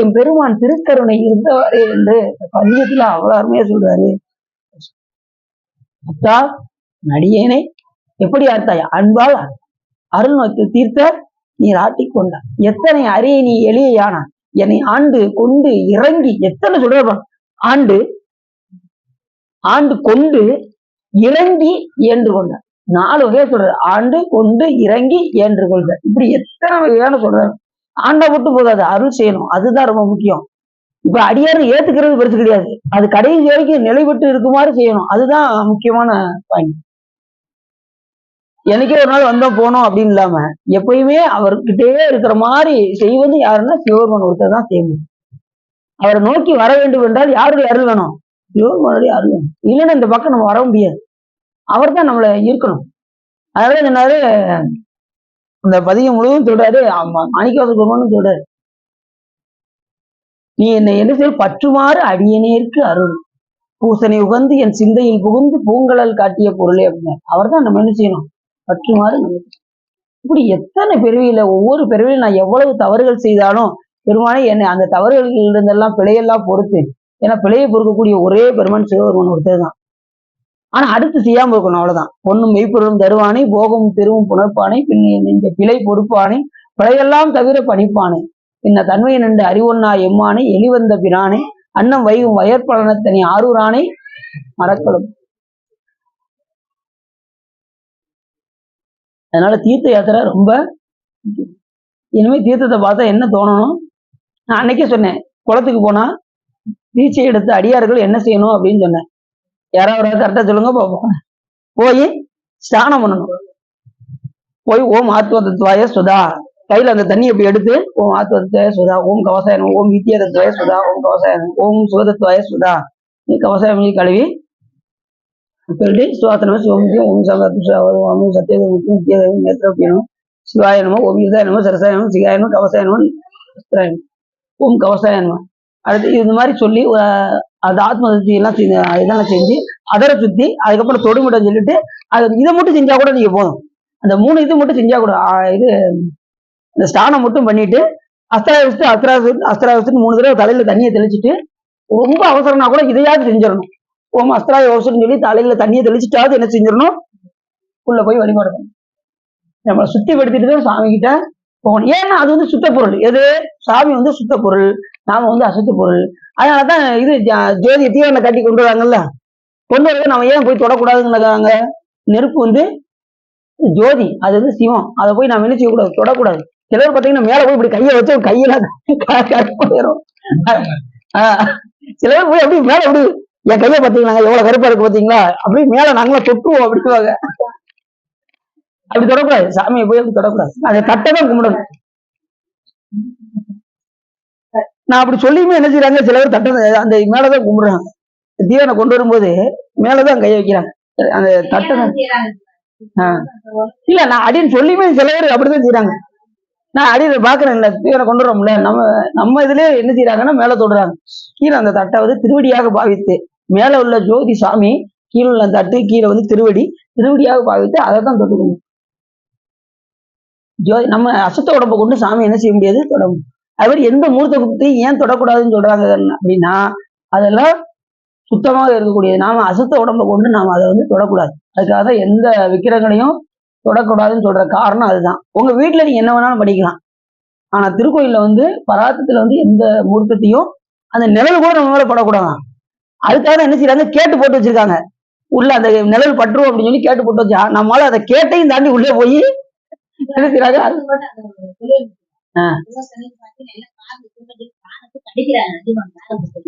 என் பெருமான் திருக்கருணை இருந்தவாறே என்று பதியத்துல அவ்வளவு அருமையா சொல்றாரு. அத்தா நடியேனே எப்படி அர்த்தாய் அன்பால் அருள் நோக்கில் தீர்த்த நீர் ஆட்டிக்கொண்டார். எத்தனை அரிய நீ எளிய யானா என்னை ஆண்டு கொண்டு இறங்கி எத்தனை சொல்ற ஆண்டு ஆண்டு கொண்டு இறங்கி என்று கொண்டார். 4 வகையா சொல்றாரு. ஆண்டு கொண்டு இறங்கி என்று கொள்றார். இப்படி எத்தனை வகையான சொல்றாரு. ஆண்டை மட்டும் போதாது, அருள் செய்யணும். அதுதான் ரொம்ப முக்கியம். இப்ப அடியாரு ஏத்துக்கிறது பெருசு கிடையாது, அது கடைசி வரைக்கும் நிலைபெற்று இருக்குமாறு செய்யணும். அதுதான் முக்கியமான பாயிண்ட். எனக்கே ஒரு நாள் வந்தோம் போனோம் அப்படின்னு இல்லாம எப்பயுமே அவர்கிட்டே இருக்கிற மாதிரி செய்வது யாருன்னா சிவபெருமான் ஒருத்தர் தான் செய்யணும். அவரை நோக்கி வர வேண்டும் என்றால் யாருடைய அருள் வேணும்? சிவபெருமானுடைய அருள் வேணும். இல்லைன்னா இந்த பக்கம் நம்ம வர முடியாது. அவர் தான் நம்மளை ஈர்க்கணும். அதனால என்னாரு இந்த பதிகம் முழுவதும் சொல்றாரு. மாணிக்கவாச பெருமானும் சொல்றாரு, நீ என்னை என்ன செய்ய பற்றுமாறு அடியனேற்கு அருள் பூசனை உகந்து என் சிந்தையில் புகுந்து பூங்கலல் காட்டிய பொருளே அப்படின்னா அவர் தான் நம்ம என்ன செய்யணும்? பற்றுமாறு நமக்கு. இப்படி எத்தனை பிறவியில ஒவ்வொரு பிறவியில நான் எவ்வளவு தவறுகள் செய்தாலும் பெருமானே என்னை அந்த தவறுகளில் இருந்தெல்லாம் பிழையெல்லாம் பொறுத்து, ஏன்னா பிழையை பொறுக்கக்கூடிய ஒரே பெருமான் சிவபெருமான் ஒருத்தர் தான். ஆனா அடுத்து செய்யாம இருக்கணும், அவ்வளவுதான். பொண்ணும் மெய்ப்பொருளும் தருவானை போகமும் திருவும் புணர்ப்பானை பின் இந்த பிழை பொறுப்பானை பிழையெல்லாம் தவிர பணிப்பானை பின்ன தன்மையை நின்று அறிவொன்னா எம்மானை எளிவந்த பிரானை அன்னம் வைகும் வயற்பலனத்தனி ஆரூரானை மறக்கலும். அதனால தீர்த்த யாத்திரை ரொம்ப இனிமே தீர்த்தத்தை பார்த்தா என்ன தோணணும்? நான் அன்னைக்கே சொன்னேன், குளத்துக்கு போனா தீட்சை எடுத்த அடியார்கள் என்ன செய்யணும் அப்படின்னு சொன்னேன். யாராவது கரெக்டா சொல்லுங்க பார்ப்போம். போய் ஸ்நானம் பண்ணணும். போய் ஓம் ஆத்மதத்வாய சுதா கையில அந்த தண்ணி அப்படி எடுத்து ஓம் ஆத்மதத்வாய சுதா ஓம் கவசாயனம் ஓம் வித்யாதத்வாய சுதா ஓம் கவசாயனம் ஓம் சுகதத்வாய சுதா கவசாயம் கழுவி சொல்லிட்டு சுவாசனமோ சிவமுக்கியம் ஓம் சமம் சத்தியமுக்கியம் வித்யாதம் நேத்திரப்பியனும் சிவாயனமோ ஓம் யுதாயனமோ சரசாயனமோ சிகாயனமோ கவசாயனமோ ஓம் கவசாயனமோ. அடுத்து இது மாதிரி சொல்லி அந்த ஆத்மதத்தி எல்லாம் இதெல்லாம் செஞ்சு அதரை சுத்தி அதுக்கப்புறம் தொடுமுடம் சொல்லிட்டு அது இதை மட்டும் செஞ்சா கூட நீங்க போதும். அந்த 3 இது மட்டும் செஞ்சா கூட இது இந்த ஸ்நானம் மட்டும் பண்ணிட்டு அஸ்திராவசத்து 3 தடவை தலையில தண்ணியை தெளிச்சுட்டு ரொம்ப அவசரம்னா கூட இதையாவது செஞ்சிடணும். ஓம் அஸ்திராய அவசரம் சொல்லி தலையில தண்ணியை தெளிச்சுட்டாவது என்ன செஞ்சிடணும்? உள்ள போய் வழிபாடு நம்மளை சுத்திப்படுத்திட்டு தான் சாமி கிட்ட போகணும். ஏன்னா அது வந்து சுத்த பொருள். எது? சாமி வந்து சுத்த பொருள், நாம வந்து அசுத்த பொருள். அதனாலதான் இது ஜோதியை தீவனை கட்டி கொண்டு வராங்கல்ல, கொண்டு வரது நம்ம ஏன் போய் தொடக்கூடாதுன்னு. நெருப்பு வந்து ஜோதி, அது வந்து சிவம். அதை போய் நம்ம என்ன செய்யக்கூடாது? தொடக்கூடாது. சிலர் பார்த்தீங்கன்னா மேல போய் இப்படி கையை வச்சு கையில போயிடும். சிலர் போய் அப்படி மேல அப்படி என் கையை பார்த்தீங்களா எவ்வளவு கருப்பா இருக்கு பார்த்தீங்களா, அப்படி மேல நாங்களாம் தொட்டுருவோம் அப்படிவாங்க. அப்படி தொடக்கூடாது. சாமியை போய் அப்படி தொடக்கூடாது. அதை தட்டதான் கும்பிடணும். நான் அப்படி சொல்லியுமே என்ன செய்யறாங்க, சிலர் தட்ட அந்த மேலதான் கும்பிடுறாங்க. தீவனை கொண்டு வரும்போது மேலதான் கையை வைக்கிறாங்க. அந்த தட்டதான் இல்ல, நான் அடின்னு சொல்லியுமே சில பேர் அப்படிதான் செய்யறாங்க. நான் அடியில பாக்குறேன், இல்ல தீவனை கொண்டு வரோம்ல, நம்ம இதுலயே என்ன செய்யறாங்கன்னா மேல தொடுறாங்க. கீழே அந்த தட்டை வந்து திருவடியாக பாவித்து, மேல உள்ள ஜோதி சாமி, கீழே உள்ள தட்டு கீழே வந்து திருவடியாக பாவித்து அதை தான் தொட்டுக்கணும். ஜோதி நம்ம அசுத்த உடம்பை கொண்டு சாமி என்ன செய்ய முடியாது? தொட முடியும். அது மாதிரி எந்த மூர்த்த குத்தி ஏன் தொடக்கூடாதுன்னு சொல்றாங்க அப்படின்னா, அதெல்லாம் சுத்தமாக இருக்கக்கூடியது. நாம அசுத்த உடம்பை கொண்டு நாம அதை வந்து தொடக்கூடாது. அதுக்காக தான் எந்த விக்கிரங்களையும் தொடக்கூடாதுன்னு சொல்ற காரணம் அதுதான். உங்க வீட்டுல நீங்க என்ன வேணாலும் படிக்கலாம், ஆனா திருக்கோயில்ல வந்து பராத்தத்துல வந்து எந்த மூர்த்தத்தையும் அந்த நிழல் கூட நம்ம மேல படக்கூடாது. அதுக்காக என்ன செய்யறாங்க, கேட்டு போட்டு வச்சிருக்காங்க. உள்ள அந்த நிழல் பட்டுரும் அப்படின்னு சொல்லி கேட்டு போட்டு வச்சா நம்மளால அதை கேட்டையும் தாண்டி உள்ளே போய் என்ன செய்யறாங்க.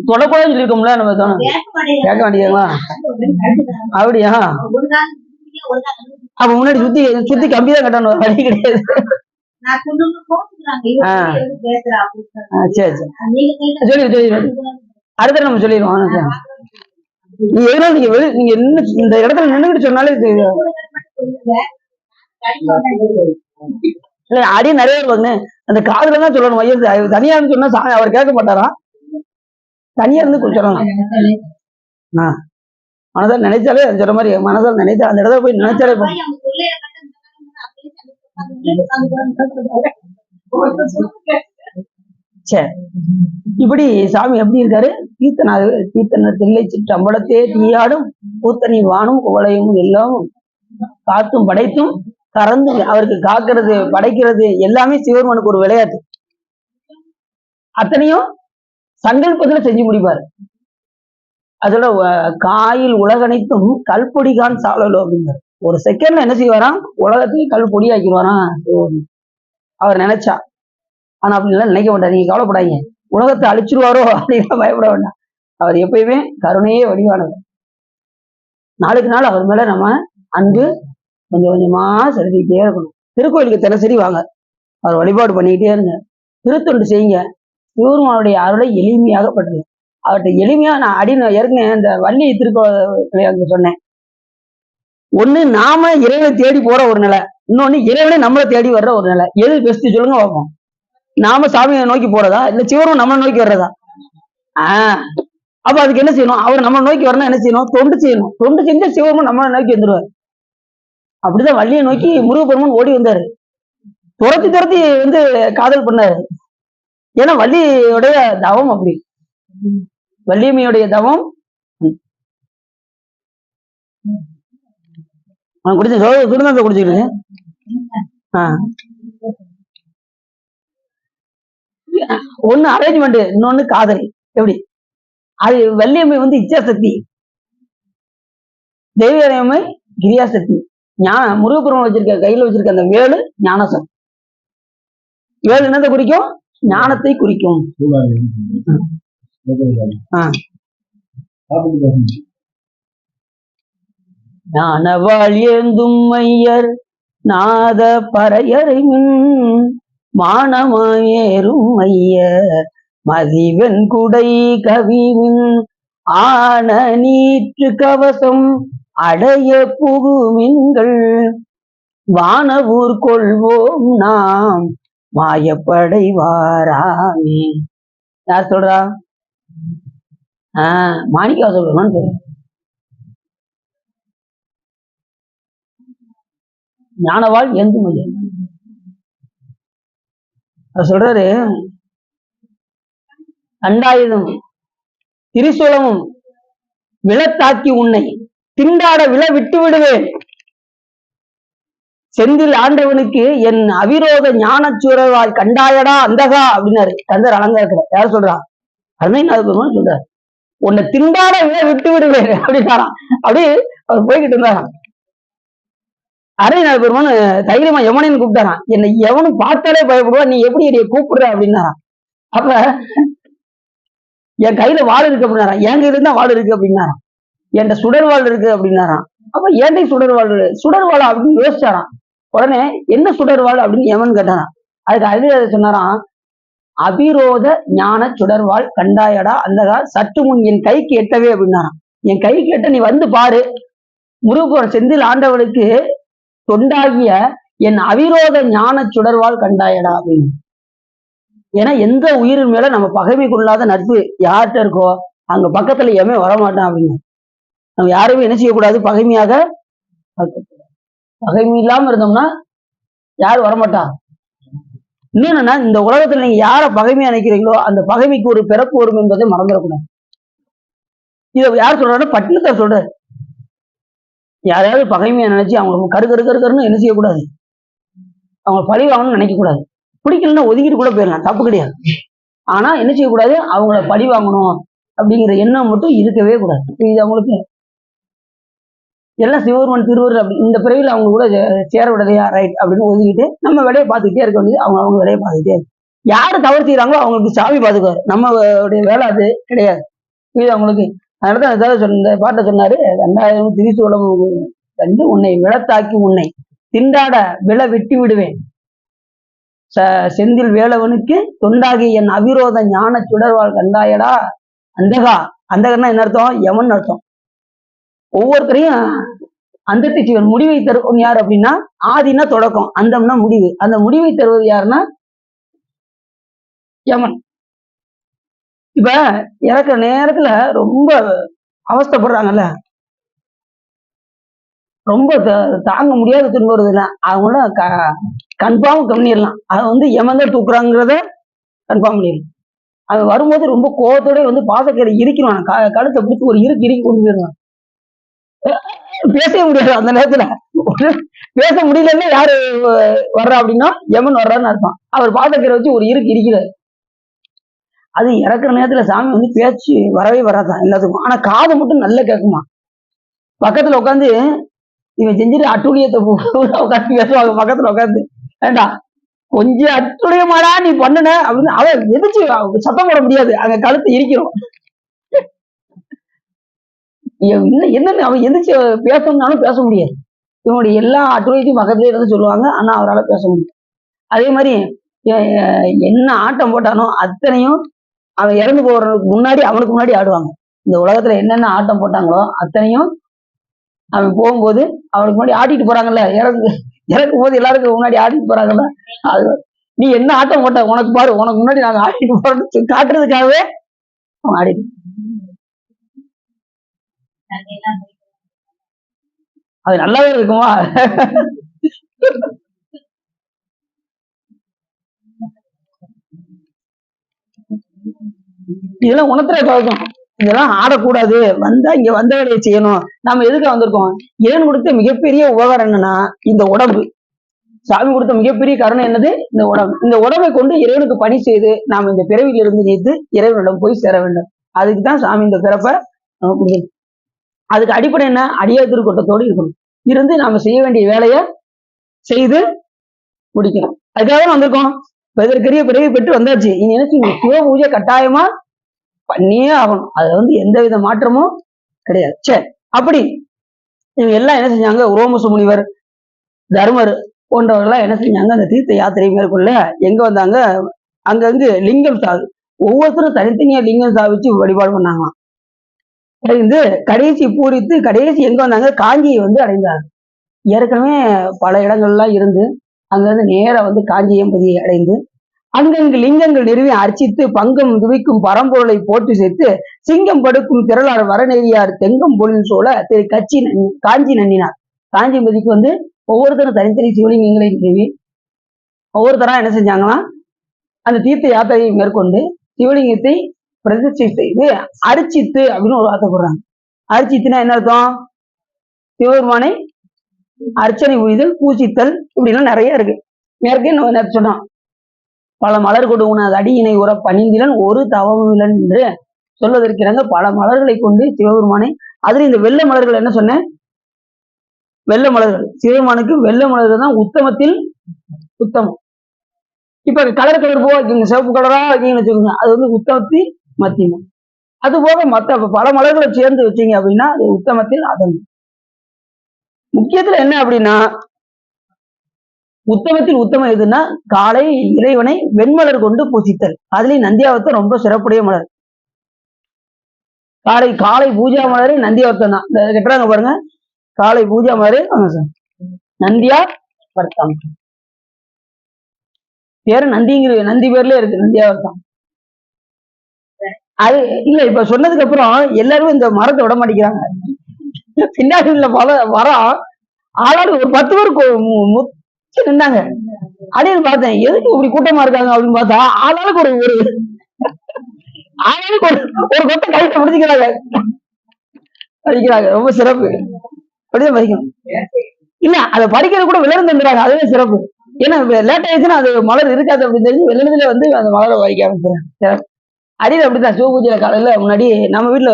தொடக்கூடாதுன்னு சொல்லியிருக்கோம்ல, நம்ம கேட்க மாட்டேங்களா? அப்படியா? அப்ப முன்னாடி சுத்தி சுத்தி கம்பி தான் கட்டணும், வழி கிடையாது. சரி சரி சொல்லி அடுத்த நம்ம சொல்லிடுவோம். நீங்க எதுனா நீங்க நீங்க இந்த இடத்துல நின்றுகிட்டு சொன்னாலே இல்ல அடி நிறைய இருப்பாங்க. அந்த காதுல தான் சொல்லணும். வயசு தனியா இருந்து சொன்னா சாமி அவர் கேட்க மாட்டாரா? தனியா இருந்து சொல்லணும். மனதால் நினைச்சாலே அது சொல்ற மாதிரி மனதால் நினைச்சா அந்த இடத்துல போய் நினைச்சாலே சரி. இப்படி சாமி எப்படி இருக்காரு? தீர்த்தனர் தில்லை சிற்றம்பலத்தே தீயாடும் பூத்தனி வானும் குவளையும் எல்லாமும் காத்தும் படைத்தும் கறந்து அவருக்கு காக்கிறது படைக்கிறது எல்லாமே சிவருமனுக்கு ஒரு விளையாட்டு. அத்தனையும் சங்கல்பத்துல செஞ்சு முடிப்பாரு. அதோட காயில் உலகனைத்தும் கல்பொடிகான் சாலலோ அப்படிங்கிறார். ஒரு செகண்ட்ல என்ன செய்வாராம்? உலகத்தையும் கல் பொடி ஆக்கிடுவாராம் அவர் நினைச்சா. ஆனா அப்படின்லாம் நினைக்க மாட்டார். நீங்க கவலைப்படாதீங்க, உலகத்தை அழிச்சிருவாரோ அப்படின்னா பயப்பட வேண்டாம். அவர் எப்பயுமே கருணையே வடிவானவர். நாளுக்கு நாள் அவர் மேல நம்ம அன்பு கொஞ்சம் கொஞ்சமா செலுத்திக்கிட்டே இருக்கணும். திருக்கோயிலுக்கு தினசரி வாங்க, அவர் வழிபாடு பண்ணிக்கிட்டே இருங்க, திருத்தொண்டு செய்யுங்க. சிவருமானுடைய அருளை எளிமையாக பற்றுங்க. அவர்கிட்ட எளிமையா நான் ஏற்கனவே இந்த வள்ளி திருக்கோயிலுக்கு சொன்னேன். ஒண்ணு நாம இறைவனை தேடி போற ஒரு நிலை, இன்னொன்னு இறைவனை நம்மளை தேடி வர்ற ஒரு நிலை. எது பெஸ்ட் சொல்லுங்க பார்ப்போம். நாம சாமியை நோக்கி போறதா இல்ல சிவரும் நம்மளை நோக்கி வர்றதா? அப்ப அதுக்கு என்ன செய்யணும்? அவர் நம்ம நோக்கி வரணும், என்ன செய்யணும்? தொண்டு செய்யணும். தொண்டு செஞ்சு சிவருமன் நம்மளை நோக்கி வந்துருவார். அப்படிதான் வள்ளியை நோக்கி முருகப்பெருமன் ஓடி வந்தாரு. துரத்தி துரத்தி காதல் பண்ணாரு. ஏன்னா வள்ளியுடைய தவம் அப்படி, வள்ளியம்மையுடைய தவம். குடிச்ச சுடுந்தத்தை குடிச்சிருக்கு. ஒண்ணு அரேஞ்ச்மெண்ட், இன்னொன்னு காதல். எப்படி? அது வள்ளியம்மை இச்சாசக்தி, தெய்வீகமை கிரியாசக்தி. முருகப்பெருமான் வச்சிருக்க கையில வச்சிருக்க அந்த வேலு ஞானசம். வேலு என்னத்தை குறிக்கும்? ஞானத்தை குறிக்கும். ஞானவாள் ஏந்தும் மையர் நாத பறையறை மின் மானமாயேறும் மையர் மதிவெண் குடை கவிமின் ஆன நீற்று கவசம் அடைய புகுமின்கள் வானவூர் கொள்வோம் நாம் மாயப்படை வாராமே. யார் சொல்றா? மாணிக்கா சொல்றோம்னு சொல்ற. ஞானவாள் எந்த மையம் சொல்றாரு. கண்டாயுதம் திரிசூலமும் விழத்தாக்கி உன்னை திண்டாட விழ விட்டு விடுவேன். செந்தில் ஆண்டவனுக்கு என் அவிரோத ஞான சூழவாய் கண்டாயடா அந்தகா அப்படின்னாரு கந்தர் அலங்காரத்துல. யார் சொல்றா? அருணைநாத பெருமான் சொல்றாரு. உன்னை திண்டாட விழ விட்டு விடுவேன் அப்படின்னாராம். அப்படியே அவர் போய்கிட்டு இருந்தாராம். அருணைநாத பெருமான் தைரியமா யமனைன்னு கூப்பிட்டாராம். என்னை எவனும் பார்த்தாலே பயப்படுவா, நீ எப்படி என்னைய கூப்பிடுற அப்படின்னாராம். அப்ப என் கையில வாழ் இருக்கு அப்படின்னாராம். என் கையில இருந்தா வாழ் இருக்கு அப்படின்னாராம். என்கிட்ட சுடர் வாழ் இருக்கு அப்படின்னாராம். அப்ப ஏன்டை சுடர் வாழ் அப்படின்னு யோசிச்சாராம். உடனே என்ன சுடர்வாள் அப்படின்னு எவன் கேட்டாராம். அதுக்கு அது சொன்னாராம், அபிரோத ஞான சுடர்வாள் கண்டாயடா அந்தகா சற்று முன் என் கைக்கு எட்டவே அப்படின்னாராம். என் கைக்கு எட்ட நீ வந்து பாரு, முருகன் செந்தில் ஆண்டவனுக்கு தொண்டாகிய என் அவிரோத ஞான சுடர்வாள் கண்டாயடா அப்படின்னு. ஏன்னா எந்த உயிரின் மேல நம்ம பகைமைக்குள்ளாத நட்பு யார்கிட்ட இருக்கோ அங்க பக்கத்துல எவன் வரமாட்டான் அப்படின்னு. நம்ம யாருமே என்ன செய்யக்கூடாது? பகைமையாக பகைமை இல்லாம இருந்தோம்னா யாரும் வரமாட்டா. இன்னொன்னா, இந்த உலகத்துல நீங்க யார பகைமையா நினைக்கிறீங்களோ அந்த பகைமைக்கு ஒரு பிறப்பு வரும் என்பதை மறந்துடக்கூடாது. இதை யார் சொல்றாரு? பட்டினத்தார் சொல்றாரு. யாரையாவது பகைமையா நினைச்சு அவங்க கருன்னு என்ன செய்யக்கூடாது? அவங்க பழி வாங்கணும்னு நினைக்க கூடாது. பிடிக்கலன்னா ஒதுக்கிட்டு கூட போயிடலாம், தப்பு கிடையாது. ஆனா என்ன செய்யக்கூடாது? அவங்கள பழி வாங்கணும் அப்படிங்கிற எண்ணம் மட்டும் இருக்கவே கூடாது. இது அவங்களுக்கு எல்லாம் சிவருமன் திருவருள் அப்படி இந்த பிறவியில் அவங்க கூட சேர விடலையா, ரைட் அப்படின்னு ஒதுக்கிட்டு நம்ம வேலையை பார்த்துக்கிட்டே இருக்க வேண்டியது. அவங்க வேலையை பார்த்துக்கிட்டே இருக்கு. யாரு தவறு செய்யறாங்களோ அவங்களுக்கு சாமி பாதுகாரு, நம்மளுடைய வேலை அது கிடையாது. இது அவங்களுக்கு. அதனாலதான் ஏதாவது இந்த பாட்டை சொன்னாரு, 2000 திரிசூலம் கண்டு உன்னை விழத்தாக்கி உன்னை திண்டாட விழ வெட்டி விடுவேன். செந்தில் வேலவனுக்கு தொண்டாகி என் அவிரோத ஞான சுடர்வாள் கண்டாயடா. அந்தகா, அந்தகன்னா என்ன அர்த்தம்? யமன் அர்த்தம். ஒவ்வொருத்தரையும் அந்தத்தை சிவன் முடிவை தருவன் யார் அப்படின்னா, ஆதினா தொடக்கம், அந்தம்னா முடிவு. அந்த முடிவை தருவது யாருன்னா யமன். இப்ப இறக்குற நேரத்துல ரொம்ப அவஸ்தைப்படுறாங்கல்ல, ரொம்ப தாங்க முடியாத துன்பம் வருதுல்ல, அவங்கள கன்ஃபார்ம் பண்ணிடலாம். அதை யமன் தான் தூக்குறாங்கிறத கன்ஃபார்ம் பண்ணிடலாம். அது வரும்போது ரொம்ப கோவத்தோட பாசக்கரை இருக்கணும், கழுத்தை பிடிச்சி ஒரு இறுக்கி கொண்டு போயிடலாம். பேசவே முடியாது அந்த நேரத்துல. பேச முடியலன்னா யாரு வர்றா அப்படின்னா யமன் வர்றான்னு அர்த்தம். அவர் பாசக்கரை வச்சு ஒரு இறுக்கி இருக்கிறார். அது இறக்குற நேரத்துல சாமி பேச்சு வரவே வராதான் எல்லாத்துக்கும். ஆனா காது மட்டும் நல்லா கேட்குமா. பக்கத்துல உட்காந்து இவன் செஞ்சுட்டு அட்டுழியத்தை உட்காந்து பேசுவாங்க பக்கத்துல உட்காந்து. ஏண்டா கொஞ்சம் அட்டுழியமாடா நீ பண்ணுன அப்படின்னு அவன் எதிர்த்து சத்தம் போட முடியாது, அங்க கழுத்து இருக்கிறோம். என்னன்னு அவன் எதிர்த்து பேசணும்னாலும் பேச முடியாது. இவனுடைய எல்லா அட்டுழியத்தையும் பக்கத்துலயே இருந்து சொல்லுவாங்க, ஆனா அவரால் பேச முடியும். அதே மாதிரி என்ன ஆட்டம் போட்டானோ அத்தனையும் அவன் இறந்து போறதுக்கு முன்னாடி அவனுக்கு முன்னாடி ஆடுவாங்க. இந்த உலகத்துல என்னென்ன ஆட்டம் போட்டாங்களோ அத்தனையும் அவன் போகும்போது அவனுக்கு முன்னாடி ஆடிட்டு போறாங்கல்ல. இறக்கும் போது எல்லாருக்கும் முன்னாடி ஆடிட்டு போறாங்கல்ல, அது நீ என்ன ஆட்டம் போட்ட உனக்கு பாரு, உனக்கு முன்னாடி நாங்க ஆடிட்டு போறோம்னு காட்டுறதுக்காகவே அவன் ஆடிட்டு. அது நல்லாவே இருக்குமா? இதெல்லாம் உணர்த்துற பழக்கம். இதெல்லாம் ஆடக்கூடாது, வந்தா இங்க வந்த வேலையை செய்யணும். நம்ம எதுக்கு வந்திருக்கோம்? இறைவன் கொடுத்த மிகப்பெரிய உபகாரம் என்னன்னா இந்த உடம்பு. சாமி கொடுத்த மிகப்பெரிய கருணை என்னது? இந்த உடம்பு. இந்த உடம்பை கொண்டு இறைவனுக்கு பணி செய்து நாம் இந்த பிறவியிலிருந்து நீத்து இறைவனிடம் போய் சேர வேண்டும். அதுக்குதான் சாமி இந்த பிறப்பை நமக்கு. அதுக்கு அடிப்படை என்ன? அடியார் திருக்கூட்டத்தோடு இருக்கணும். இருந்து நாம செய்ய வேண்டிய வேலையை செய்து முடிக்கணும். அதுக்காக தான் வந்திருக்கோம். இதற்கரிய பிறவி பெற்று வந்தாச்சு. இனி என்ன செய்யணும்? சிவ பூஜை கட்டாயமா பண்ணியே ஆகணும். அது எந்த வித மாற்றமும் கிடையாது. சரி, அப்படி இவங்க எல்லாம் என்ன செஞ்சாங்க? உரோமச முனிவர், தர்மர் போன்றவர்கள்லாம் என்ன செஞ்சாங்க? அந்த தீர்த்த யாத்திரை மேற்கொள்ள எங்க வந்தாங்க? அங்கங்கு லிங்கம் சாவு, ஒவ்வொருத்தரும் தனித்தனியா லிங்கம் சாவிச்சு வழிபாடு பண்ணாங்களாம். அடைந்து கடைசி பூரித்து கடைசி எங்க வந்தாங்க? காஞ்சியை அடைந்தாங்க. ஏற்கனவே பல இடங்கள்லாம் இருந்து அங்கிருந்து நேரா காஞ்சியம்பதியை அடைந்து அங்கங்கு லிங்கங்கள் நிறுவி அர்ச்சித்து பங்கம் துவிக்கும் பரம்பொருளை போட்டு சேர்த்து சிங்கம் படுக்கும் திரளார் வரநெறியார் தெங்கம் பொருள் சோழ திரு காஞ்சி நன்னினார். காஞ்சிபதிக்கு ஒவ்வொருத்தரும் தனித்தனி சிவலிங்கங்களை நிறுவி ஒவ்வொருத்தரா என்ன செஞ்சாங்கன்னா அந்த தீர்த்த யாத்திரையை மேற்கொண்டு சிவலிங்கத்தை பிரதிஷ்டை செய்து அர்ச்சித்து அப்படின்னு ஒரு வார்த்தை போடுறாங்க. அர்ச்சித்துனா என்ன அர்த்தம்? சிவபெருமானை அர்ச்சனை புரிதல், பூசித்தல், இப்படி எல்லாம் நிறைய இருக்கு. மேற்கே நம்ம சொன்னோம், பல மலர் கொடு உனது அடியினை உற பணிந்திலன் ஒரு தவமிலன் என்று சொல்வதற்கிறாங்க. பல மலர்களை கொண்டு சிவபெருமானை, அதுல இந்த வெள்ளை மலர்கள் என்ன சொன்னேன்? வெள்ளை மலர்கள் சிவபெருமானுக்கு வெள்ளை மலர்கள் தான் உத்தமத்தில் உத்தமம். இப்ப கலர் பூ வைக்கீங்க, சிவப்பு கலரா வைக்கீங்கன்னு வச்சுக்கோங்க, அது உத்தமத்தில் மத்தியமம். அது போக மற்ற பல மலர்களை சேர்ந்து வச்சீங்க அப்படின்னா அது உத்தமத்தில் அதம். முக்கியத்துல என்ன அப்படின்னா உத்தமத்தில் உத்தமம் எதுன்னா காலை இறைவனை வெண்மலர் கொண்டு பூசித்தல். அதுலயும் நந்தியாவத்தம் ரொம்ப சிறப்புடைய மலர். காலை காலை பூஜா மலரு நந்தியாவத்தம் தான். இந்த கட்டுறாங்க பாருங்க, காலை பூஜா மலரு நந்தியா வர்த்தம். பேரு நந்திங்கிற நந்தி பேர்ல இருக்கு, நந்தியாவர்த்தம். அது இல்ல, இப்ப சொன்னதுக்கு அப்புறம் எல்லாரும் இந்த மரத்தை விட மாட்டேங்கிறாங்க. பின்னாடி உள்ள மரம் ஆளாளு ஒரு 10 பேர் நின்னாங்க. அப்படின்னு பார்த்தேன், எதுக்கு இப்படி கூட்டமா இருக்காங்க அப்படின்னு பார்த்தா ஆளாளுக்கு ஒரு ஆளாளுக்கு ஒரு கொட்டை கைட்ட பிடிச்சிக்கிறாங்க, படிக்கிறாங்க. ரொம்ப சிறப்பு. அப்படிதான் படிக்கணும். இல்ல அதை படிக்கிறது கூட விளர்ந்து வந்துடுறாங்க, அதுவே சிறப்பு. ஏன்னா லேட் ஆயிடுச்சுன்னா அது மலர் இருக்காது அப்படின்னு தெரிஞ்சு வெள்ளத்துல அந்த மலரை வைக்க ஆரம்பிச்சிடறாங்க. அடியில் அப்படித்தான் சிவபூஜையில காலையில முன்னாடி நம்ம வீட்டுல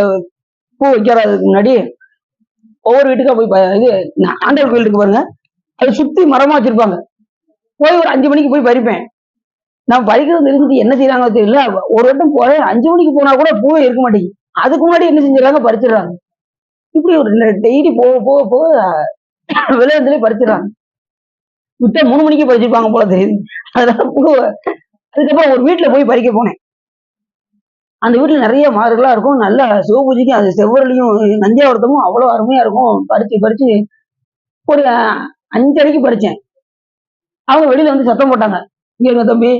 பூ வைக்கிறதுக்கு முன்னாடி ஒவ்வொரு வீட்டுக்கா போய் இது ஆண்டவர் கோயில் இருக்கு பாருங்க, அதை சுத்தி மரமா வச்சிருப்பாங்க. போய் ஒரு 5 மணிக்கு போய் பறிப்பேன். நான் பறிக்கிறது இருந்துட்டு என்ன செய்யறாங்க தெரியல. ஒரு வட்டம் போய் 5 மணிக்கு போனா கூட பூவே இருக்க மாட்டேங்குது. அதுக்கு முன்னாடி என்ன செஞ்சிடறாங்க? பறிச்சிடுறாங்க. இப்படி ஒரு டெய்லி போக போக போக விளையாட்டுலயே பறிச்சிடறாங்க. விட்டா 3 மணிக்கு பறிச்சிருப்பாங்க போல தெரியுது. அதனால அதுக்கப்புறம் ஒரு வீட்டுல போய் பறிக்க போனேன். அந்த வீட்டுல நிறைய மார்களா இருக்கும். நல்ல சிவபூஜைக்கு அது செவ்வரளியும் நந்தியாவரத்தமும் அவ்வளவு அருமையா இருக்கும். பறிச்சு பறிச்சு ஒரு 5:30க்கு பறிச்சேன். அவங்க வெளியில வந்து சத்தம் போட்டாங்க. இங்க இருங்க தம்பி,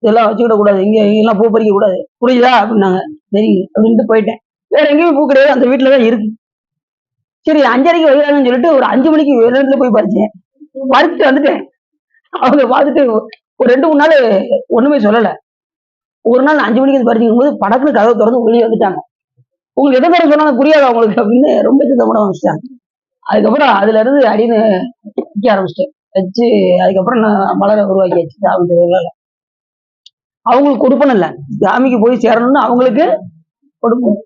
இதெல்லாம் வச்சுக்கிட கூடாது, இங்க எல்லாம் பூ பறிக்க கூடாது, புரியுதா அப்படின்னாங்க. சரி அப்படின்ட்டு போயிட்டேன். வேற எங்கேயும் பூ கிடையாது, அந்த வீட்டுலதான் இருக்கு. சரி 5:30க்கு வைக்கிறாங்கன்னு சொல்லிட்டு ஒரு 5 மணிக்கு இடத்துல போய் பறிச்சேன். பறிச்சுட்டு வந்துட்டேன். அவங்க பார்த்துட்டு ஒரு 2-3 நாள் ஒண்ணுமே சொல்லல. ஒரு நாள் 5 மணிக்கு பறிச்சுக்கும் போது படக்குன்னு கதவை திறந்து வெளியே வந்துட்டாங்க. உங்களுக்கு எதை தர சொன்னாலும் புரியாதா உங்களுக்கு அப்படின்னு ரொம்ப சத்தம் போட ஆரம்பிச்சிட்டாங்க. அதுக்கப்புறம் அதுல இருந்து அடின்னு வைக்க ஆரம்பிச்சிட்டேன். வச்சு அதுக்கப்புறம் நான் மலரை உருவாக்கியாச்சு சாமி திருவிழால. அவங்களுக்கு கொடுப்பனும் இல்ல, சாமிக்கு போய் சேரணும்னு அவங்களுக்கு கொடுப்போம்.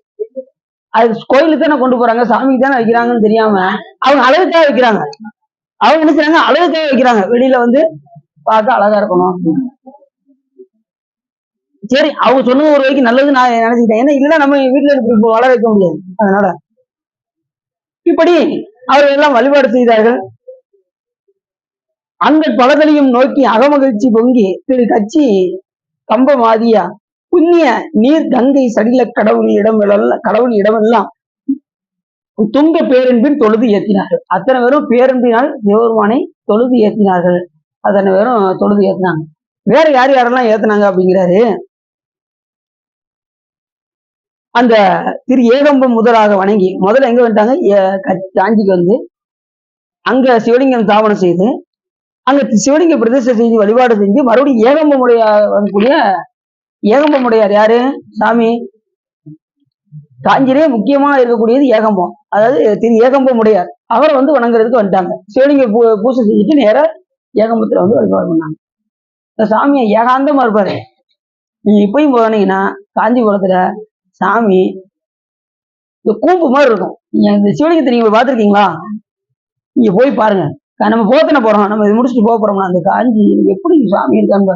அது கோயிலுக்கு தானே கொண்டு போறாங்க, சாமிக்கு தானே வைக்கிறாங்கன்னு தெரியாம அவங்க அழகுக்காக வைக்கிறாங்க. அவங்க என்ன செய்றாங்க, அழகுக்காக வைக்கிறாங்க. வெளியில வந்து பார்க்க அழகா இருக்கணும். சரி அவங்க சொன்னது ஒரு வரைக்கும் நல்லது நான் நினைச்சுக்கிட்டேன். ஏன்னா இல்லைன்னா நம்ம வீட்டுல இப்போ வளர வைக்க முடியாது. அதனால இப்படி அவர்கள் எல்லாம் வழிபாடு செய்தார்கள். அந்த பலகளையும் நோக்கி அகமகிழ்ச்சி பொங்கி திரு கட்சி கம்பமாதியா புண்ணிய நீர் கங்கை சடில கடவுள் இடமெல்லாம் துங்க பேரன்பின் தொழுது ஏற்றினார்கள். அத்தனை பேரும் பேரன்பினால் சிவபெருமானை தொழுது ஏற்றினார்கள். அத்தனை பேரும் தொழுது ஏற்றினாங்க. வேற யார் யாரெல்லாம் ஏத்தினாங்க அப்படிங்கிறாரு. அந்த திரு ஏகம்பம் முதலாக வணங்கி முதல்ல எங்க வந்துட்டாங்க, காஞ்சிக்கு வந்து அங்க சிவலிங்கம் தாபனம் செய்து அங்க சிவலிங்க பிரதிஷ்டை செய்து வழிபாடு செஞ்சு மறுபடியும் ஏகம்பமுடைய வரக்கூடிய ஏகம்பமுடையார் யாரு, சாமி காஞ்சிலே முக்கியமா இருக்கக்கூடியது ஏகம்பம். அதாவது திரு ஏகம்பமுடையார் அவரை வந்து வணங்குறதுக்கு வந்துட்டாங்க. சிவலிங்க பூசை செஞ்சுட்டு நேர ஏகம்பத்துல வந்து வழிபாடு பண்ணாங்க. இந்த சாமியை ஏகாந்தமா இருப்பாரு. நீங்க இப்பயும் போனீங்கன்னா காஞ்சிபுரத்துல சாமி இந்த கூம்பு மாதிரி இருக்கும். நீங்க இந்த சிவலிங்கத்தை நீங்க பார்த்துருக்கீங்களா? நீங்க போய் பாருங்க. நம்ம போத்தனை போறோம், நம்ம இது முடிச்சுட்டு போக போறோம்னா அந்த காஞ்சி எப்படி சாமி இருக்காங்க,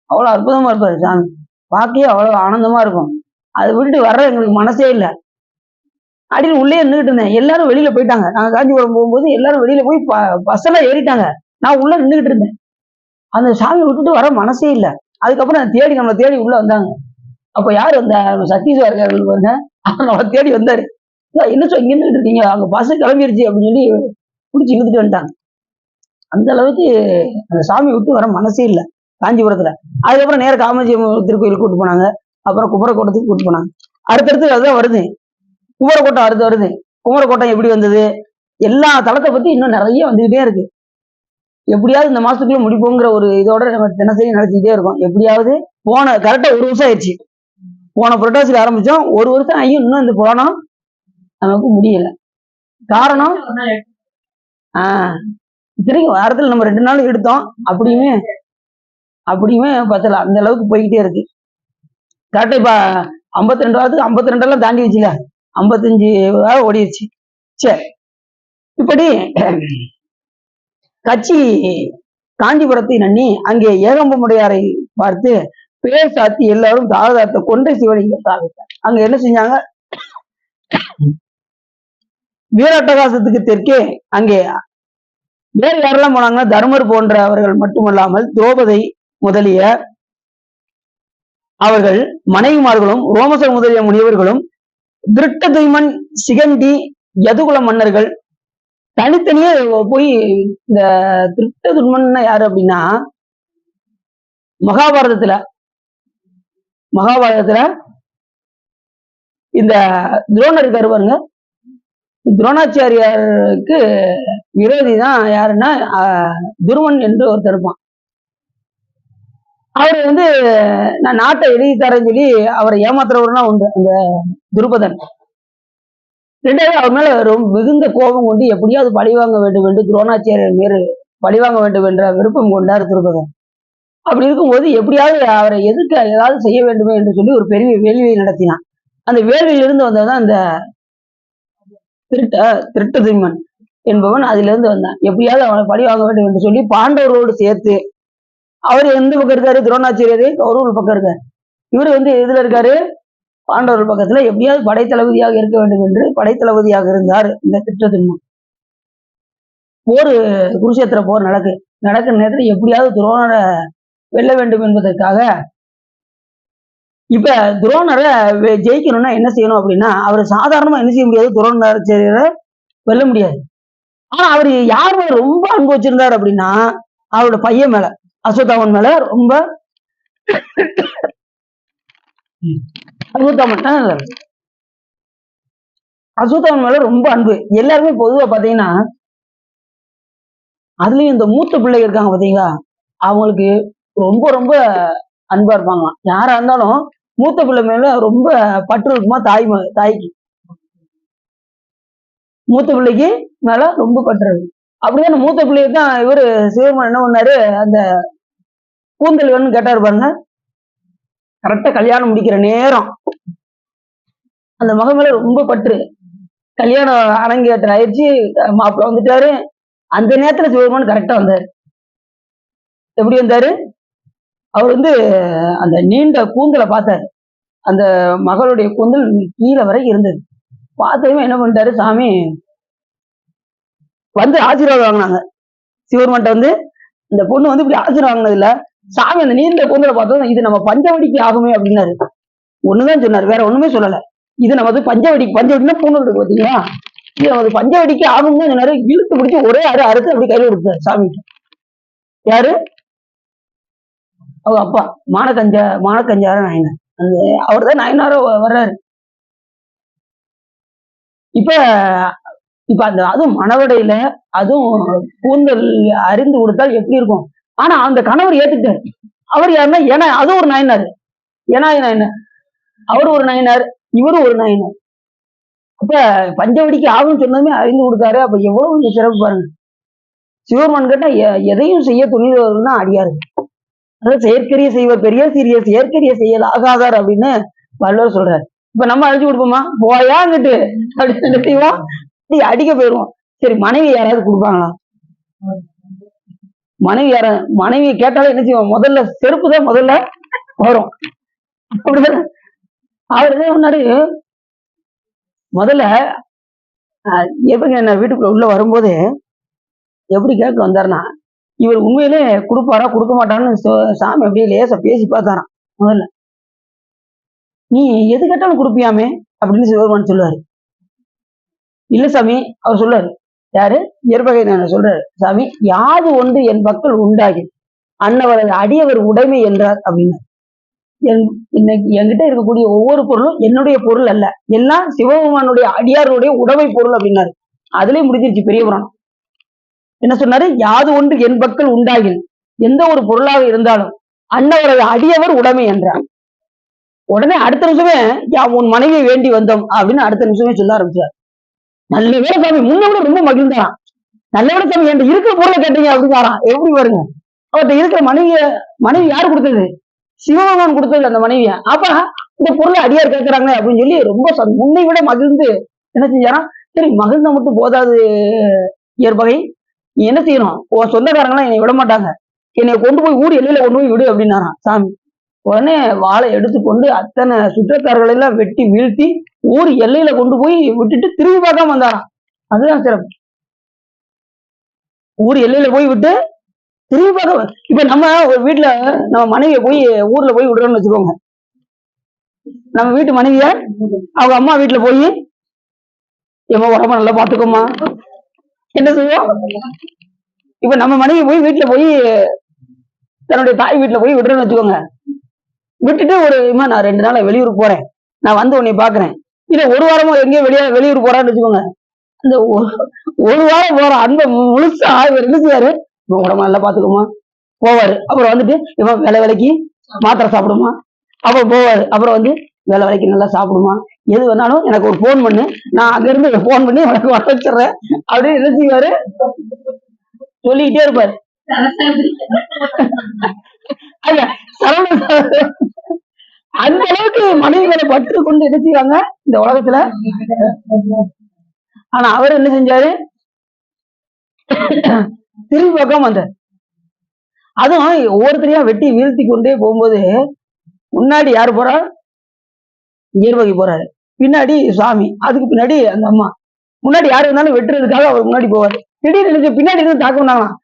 அவ்வளவு அற்புதமா இருப்பாரு சாமி. பார்க்கவே அவ்வளவு ஆனந்தமா இருக்கும். அதை விட்டுட்டு வர்ற எங்களுக்கு மனசே இல்லை. அப்படின்னு உள்ளே நின்றுட்டு இருந்தேன். எல்லாரும் வெளியில போயிட்டாங்க. நாங்க காஞ்சிபுரம் போகும்போது எல்லாரும் வெளியில போய் பஸ் எல்லாம் ஏறிட்டாங்க. நான் உள்ள நின்றுகிட்டு இருந்தேன். அந்த சாமி விட்டுட்டு வர மனசே இல்லை. அதுக்கப்புறம் நம்மளை தேடி உள்ள வந்தாங்க. அப்ப யாரு வந்தா, சத்தீஸ்வரர் இருக்காரு பாருங்க, நம்மளை தேடி வந்தாரு. என்ன சொல்லி இங்க நின்றுட்டு இருக்கீங்க, அங்க பஸ் கிளம்பிருச்சு அப்படின்னு சொல்லி பிடிச்சி இழுத்துட்டு வந்துட்டாங்க. அந்த அளவுக்கு அந்த சாமி விட்டு வர மனசே இல்லை காஞ்சிபுரத்துல. அதுக்கப்புறம் நேர காமாட்சி திருக்கோயிலுக்கு கூட்டு போனாங்க. அப்புறம் குமரக்கோட்டத்துக்கு கூட்டு போனாங்க. அடுத்தடுத்து அதுதான் வருது. குமரக்கோட்டம் அடுத்து வருது. குமரக்கோட்டம் எப்படி வந்தது, எல்லா தளத்தை பத்தி இன்னும் நிறைய வந்துகிட்டே இருக்கு. எப்படியாவது இந்த மாசத்துக்குள்ள முடிப்போங்கிற ஒரு இதோட நம்ம தினசரி நடத்திக்கிட்டே இருக்கோம். எப்படியாவது கரெக்டா 1 வருஷம் ஆயிடுச்சு. போன புரட்டாசியில் ஆரம்பிச்சோம், 1 வருஷம் ஆகியும் இன்னும் இந்த புராணம் நமக்கு முடியல. காரணம் இத்தனைக்கும் வாரத்துல நம்ம 2 நாள் எடுத்தோம், அப்படியுமே பத்தல. அந்த அளவுக்கு போய்கிட்டே இருக்கு. கரெக்டா இப்ப 52 எல்லாம் தாண்டி வச்சுல, 55 ஓடிடுச்சு. சரி, இப்படி கட்சி காஞ்சிபுரத்தை நன்னி அங்கே ஏகம்பமுடையாரை பார்த்து பேர் சாத்தி எல்லாரும் தாரதாரத்தை கொண்ட சிவலிங்கம் சாதித்தார். அங்க என்ன செஞ்சாங்க, வீராட்டகாசத்துக்கு தெற்கே அங்கே வேறு யாரெல்லாம் போனாங்கன்னா தர்மர் போன்ற அவர்கள் மட்டுமல்லாமல் திரௌபதி முதலிய அவர்கள் மனைவிமார்களும் ரோமசர் முதலிய முனிவர்களும் திருட்டதுய்மன் சிகண்டி யதுகுல மன்னர்கள் தனித்தனியே போய் இந்த திருட்டதுய்மன் யாரு அப்படின்னா மகாபாரதத்துல இந்த துரோணர் இருக்காரு பாருங்க, துரோணாச்சாரியாருக்கு விரோதி தான் யாருன்னா துருவன் என்று ஒருத்தர் இருப்பான். அவரு வந்து நான் நாட்டை எழுதி தரேன்னு சொல்லி அவரை ஏமாத்துறவர்னா உண்டு அந்த துருபதன். 2வது அவர் மேல ரொம்ப மிகுந்த கோபம் கொண்டு எப்படியாவது பழிவாங்க வேண்டும் என்று துரோணாச்சாரியர் மீது பழிவாங்க வேண்டும் என்ற விருப்பம் கொண்டார் துருபதன். அப்படி இருக்கும்போது எப்படியாவது அவரை எதிர்க்க ஏதாவது செய்ய வேண்டுமே என்று சொல்லி ஒரு பெரிய வேள்வியை நடத்தினான். அந்த வேள்வியிலிருந்து வந்ததுதான் இந்த திருட்டதுய்மன் என்பவன். அதுல இருந்து வந்தான். எப்படியாவது அவனை பழி வாங்க வேண்டும் என்று சொல்லி பாண்டவரோடு சேர்த்து, அவர் எந்த பக்கம் இருக்காரு, துரோணாச்சாரியரு கௌரவர் பக்கம் இருக்காரு, இவரு வந்து இதுல இருக்காரு பாண்டவர் பக்கத்துல. எப்படியாவது படைத்தளபதியாக இருக்க வேண்டும் என்று படைத்தளபதியாக இருந்தார் இந்த திருட்டதுய்மன். போர், குருஷேத்திர போர் நடக்கிற நேரத்தில் எப்படியாவது துரோணரை வெல்ல வேண்டும் என்பதற்காக இப்ப துரோணரை ஜெயிக்கணும்னா என்ன செய்யணும் அப்படின்னா, அவர் சாதாரணமா என்ன செய்ய முடியாது, துரோணாச்சாரியரை வெல்ல முடியாது. ஆனா அவர் யார் மேல ரொம்ப அன்பு வச்சிருந்தாரு அப்படின்னா, அவரோட பையன் மேல, அஸ்வத்தாமன் மேல ரொம்ப அஸ்வத்தாமன் மேல ரொம்ப அன்பு. எல்லாருமே பொதுவா பாத்தீங்கன்னா, அதுலயும் இந்த மூத்த பிள்ளைங்க இருக்காங்க பாத்தீங்களா, அவங்களுக்கு ரொம்ப ரொம்ப அன்பா இருப்பாங்களாம். யாரா இருந்தாலும் மூத்த பிள்ளை மேல ரொம்ப பற்று இருக்குமா, தாய்க்கு மூத்த பிள்ளைக்கு மேல ரொம்ப பற்று இருக்கு. அப்படியே மூத்த பிள்ளைக்கு தான் இவரு சிவபெருமான் என்ன பண்ணாரு, அந்த கூந்தல் வேணும்னு கேட்டாரு பாருங்க. கரெக்டா கல்யாணம் முடிக்கிற நேரம் அந்த மகன் மேல ரொம்ப பற்று. கல்யாணம் அரங்கேற்றம் ஆயிடுச்சு, மாப்பிள்ள வந்துட்டாரு. அந்த நேரத்துல சிவபெருமான் கரெக்டா வந்தாரு. எப்படி வந்தாரு, அவர் அந்த நீண்ட கூந்தலை பார்த்தாரு. அந்த மகளுடைய கூந்தல் கீழே வரை இருந்தது. பார்த்ததுமே என்ன பண்ணிட்டாரு, சாமி ஆசீர்வாதம் வாங்கினாங்க. சிவபெருமான்ட்ட இந்த பொண்ணு இப்படி ஆசீர்வாதம் வாங்கினது இல்ல, சாமி அந்த நீண்ட கூந்தலை பார்த்தோம், இது நம்ம பஞ்சவடிக்கு ஆகுமே அப்படின்னாரு. ஒண்ணுதான் சொன்னாரு, வேற ஒண்ணுமே சொல்லல. இது நமது பஞ்சவடினா பூணூல் இருக்கு பாத்தீங்களா, இது நமது பஞ்சவடிக்கு ஆகும்னு சொன்னாரு. இழுத்து பிடிச்சி ஒரே அறுத்து அப்படி கையில கொடுத்தாரு சாமி. யாரு, அவங்க அப்பா மானக்கஞ்சார நாயனார். அந்த அவர் தான் நாயனாரோ வர்றாரு. இப்ப இப்ப அதுவும் மணவடையில அதுவும் கூந்தல் அறிந்து கொடுத்தால் எப்படி இருக்கும். ஆனா அந்த கணவர் ஏத்துக்கிட்டாரு. அவர் யாருன்னா, ஏன்னா அது ஒரு நாயனார், நாயனார், அவரு ஒரு நாயனார், இவரும் ஒரு நாயனார். அப்ப பஞ்சவடிக்கு ஆகும் சொன்னதுமே அறிந்து கொடுத்தாரு. அப்ப எவ்வளவு சிறப்பு பாருங்க. சிவபெருமான் கேட்டா எதையும் செய்ய துணிந்தவர்கள் தான் அடியாரு. அதாவது செயற்கரிய செய்வர் பெரிய சிறிய செயற்கரிய செய்யல் ஆகாதார் அப்படின்னு வள்ளுவர் சொல்றாரு. இப்ப நம்ம அழிச்சு கொடுப்போமா, போயாங்கிட்டு அப்படின்னு செய்வோம், அடிக்க போயிருவோம். சரி, மனைவி யாராவது கொடுப்பாங்களா? மனைவியை கேட்டாலும் என்ன செய்வோம், முதல்ல செருப்பு தான் முதல்ல வரும். அப்படிதான் அவர் என்ன பண்ணாரு, முதல்ல என்ன வீட்டுக்குள்ள உள்ள வரும்போது எப்படி கேட்க வந்தாருன்னா, இவர் உண்மையிலே கொடுப்பாரா கொடுக்க மாட்டான்னு சாமி அப்படியே லேசா பேசி பார்த்தாராம். முதல்ல நீ எது கேட்டாலும் கொடுப்பியாமே அப்படின்னு சிவபெருமான் சொல்லுவாரு. இல்ல சாமி, அவர் சொல்றாரு. யாரு, இயற்பகை நான் சொல்றாரு, சாமி யாது ஒன்று என் மக்கள் உண்டாகி அன்னவரது அடியவர் உடைமை என்றார் அப்படின்னு. என்கிட்ட இருக்கக்கூடிய ஒவ்வொரு பொருளும் என்னுடைய பொருள் அல்ல, எல்லாம் சிவபெருமானுடைய அடியாருடைய உடைமை பொருள் அப்படின்னாரு. அதுலயே முடிஞ்சிருச்சு பெரிய புராணம். என்ன சொன்னாரு, யாது ஒன்று என் மக்கள் உண்டாகில், எந்த ஒரு பொருளாக இருந்தாலும் அன்னவரது அடியவர் உடைமை என்றார். உடனே அடுத்த நிமிஷமே உன் மனைவியை வேண்டி வந்தோம் அப்படின்னு அடுத்த நிமிஷமே சொல்ல ஆரம்பிச்சார். நல்ல வேலை சாமி, முன்ன விட ரொம்ப மகிழ்ந்தான். நல்ல வேலை சாமி, என்கிட்ட இருக்கிற பொருளை கேட்டீங்க அப்படிங்கிறான். எப்படி பாருங்க, அவர்கிட்ட இருக்கிற மனைவி யாரு கொடுத்தது, சிவபெருமான் கொடுத்தது அந்த மனைவிய. அப்ப இந்த பொருளை அடியார் கேட்கிறாங்க அப்படின்னு சொல்லி ரொம்ப முன்னை விட மகிழ்ந்து என்ன செஞ்சாராம், சரி மகிழ்ந்த மட்டும் போதாது இயற்பகை, நீ என்ன செய்யணும், உன் சொந்தக்காரங்களாம் என்னை விட மாட்டாங்க, என்னை கொண்டு போய் ஊர் எல்லையில கொண்டு போய் விடு அப்படின்னாராம் சாமி. உடனே வாழை எடுத்துக்கொண்டு அத்தனை சுற்றத்தார்களை எல்லாம் வெட்டி வீழ்த்தி ஊர் எல்லையில கொண்டு போய் விட்டுட்டு திரும்பி பார்க்காம வந்தாராம். அதுதான் சிறப்பு. ஊர் எல்லையில போய் விட்டு திரும்பி பார்க்க. இப்ப நம்ம ஒரு வீட்டுல நம்ம மனைவியை போய் ஊர்ல போய் விடுறோம்னு வச்சுக்கோங்க, நம்ம வீட்டு மனைவிய அவங்க அம்மா வீட்டுல போய் எம்மா உடம்ப நல்லா பாத்துக்கோமா என்ன செய்வோம். இப்ப நம்ம மனைவி போய் வீட்டுல போய் தன்னுடைய தாய் வீட்டுல போய் விடுறோம்னு வச்சுக்கோங்க, விட்டுட்டு நான் 2 நாள் வெளியூருக்கு போறேன், நான் வந்து உன்னை பாக்குறேன், இல்ல ஒரு வாரமா எங்கேயும் வெளியூர் போறான்னு வச்சுக்கோங்க, அந்த ஒரு வாரம் போற அன்பை முழுசா இவர் என்ன செய்வாரு, உடம்பு நல்லா பாத்துக்கோமா போவாரு. அப்புறம் வந்துட்டு இவன் வேலைக்கு மாத்திரை சாப்பிடுமா, அப்புறம் போவாரு. அப்புறம் வேலைக்கு நல்லா சாப்பிடுமா, எது வேணாலும் எனக்கு ஒரு போன் பண்ணு, நான் அங்க இருந்து போன் பண்ணி உனக்கு வர வச்சிடுறேன் அப்படின்னு என்ன செய்வாரு, சொல்லிக்கிட்டே இருப்பாரு. அந்த அளவுக்கு மனைவிகளை பற்று கொண்டு என்ன செய்வாங்க இந்த உலகத்துல. ஆனா அவர் என்ன செஞ்சாரு, திரும்பி பக்கம் வந்தார். அதுவும் ஒவ்வொருத்தரையா வெட்டி வீழ்த்தி கொண்டே போகும்போது முன்னாடி யாரு போறா, இயற்பகை போறாரு, பின்னாடி சுவாமி, அதுக்கு பின்னாடி அந்த அம்மா, முன்னாடி யாரு இருந்தாலும் வெட்டுறதுக்காக அவர் முன்னாடி போவாரு, திடீர்னு நினைச்சு பின்னாடி இருந்து தாக்க வந்தாங்களாம்.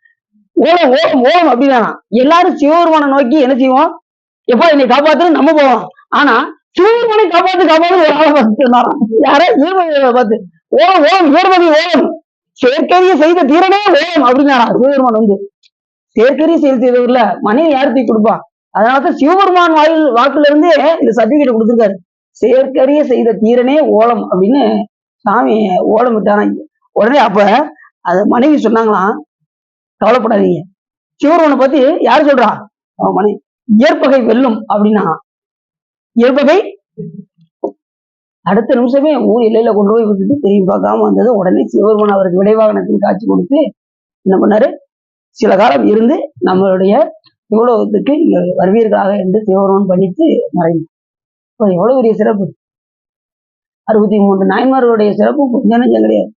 ஓலம் ஓலம் ஓலம் அப்படின்னா எல்லாரும் சிவபெருமானை நோக்கி என்ன செய்வோம், எப்பா என்னை காப்பாத்துன்னு நம்ம போவோம். ஆனா சிவபெருமானை காப்பாத்து காப்பாத்து ஒரு ஆளை பார்த்துட்டு இருந்தாராம். யார ஈர்மதியை பார்த்து ஓலம் ஓலம் ஈர்மதி ஓலம் செயற்கரிய செய்த தீரனே ஓலம் அப்படின்னாரா சிவபெருமான் வந்து. செயற்கரிய செயல் செய்தவர்ல மனைவி யார் தூக்கி கொடுப்பா? அதனாலதான் சிவபெருமான் வாக்குல இருந்து இந்த சர்டிபிகேட் கொடுத்திருக்காரு. செயற்கரிய செய்த தீரனே ஓலம் அப்படின்னு சாமி ஓலம் விட்டாராம். உடனே அப்ப அது மனைவி சொன்னாங்களாம், கவலைப்படாதீங்க, சிவபெருமானை பத்தி யாரு சொல்றா? அவன் மனைவி இயற்பகை வெல்லும் அப்படின்னா. இயற்பகை அடுத்த நிமிஷமே ஊர் எல்லையில கொண்டு போய் விட்டுட்டு திரும்பி பார்க்காம வந்தது. உடனே சிவபெருமான் அவருக்கு விளைவாகனத்தின் காட்சி கொடுத்து என்ன பண்ணாரு, சில காலம் இருந்து நம்மளுடைய சிவலோகத்துக்கு இங்க வருவீர்களாக என்று சிவபெருமான் பண்ணித்து மறைந்தார். எவ்வளவு பெரிய சிறப்பு! 63 நாயன்மார்களுடைய சிறப்பு கொஞ்சம் நெஞ்சம் கிடையாது.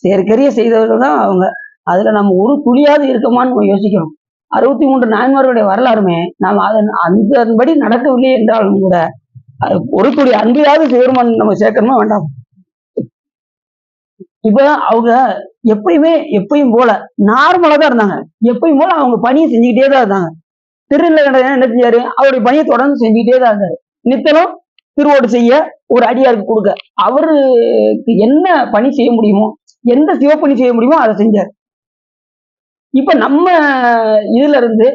செயற்கரிய செய்தவர்கள் தான் அவங்க. அதுல நம்ம ஒரு துளியாவது இருக்கமான்னு நம்ம யோசிக்கணும். 63 நாயன்மார்களுடைய வரலாறுமே நாம் அதன்படி நடக்கவில்லை என்றாலும் கூட ஒரு துளி அன்பையாவது சிவபெருமான் நம்ம சேர்க்கணுமா வேண்டாம்? இப்ப அவங்க எப்பயும் போல நார்மலா தான் இருந்தாங்க. எப்பயும் போல அவங்க பணியை செஞ்சுக்கிட்டே தான் இருந்தாங்க. திருநீலகண்டர் என்ன செஞ்சாரு, அவருடைய பணியை தொடர்ந்து செஞ்சுக்கிட்டே தான் இருந்தாரு. நித்தலும் திருவோடு செய்ய, ஒரு அடியாருக்கு கொடுக்க, அவருக்கு என்ன பணி செய்ய முடியுமோ, எந்த சிவப்பணி செய்ய முடியுமோ அதை செஞ்சார். இப்ப நம்ம இதுல இருந்து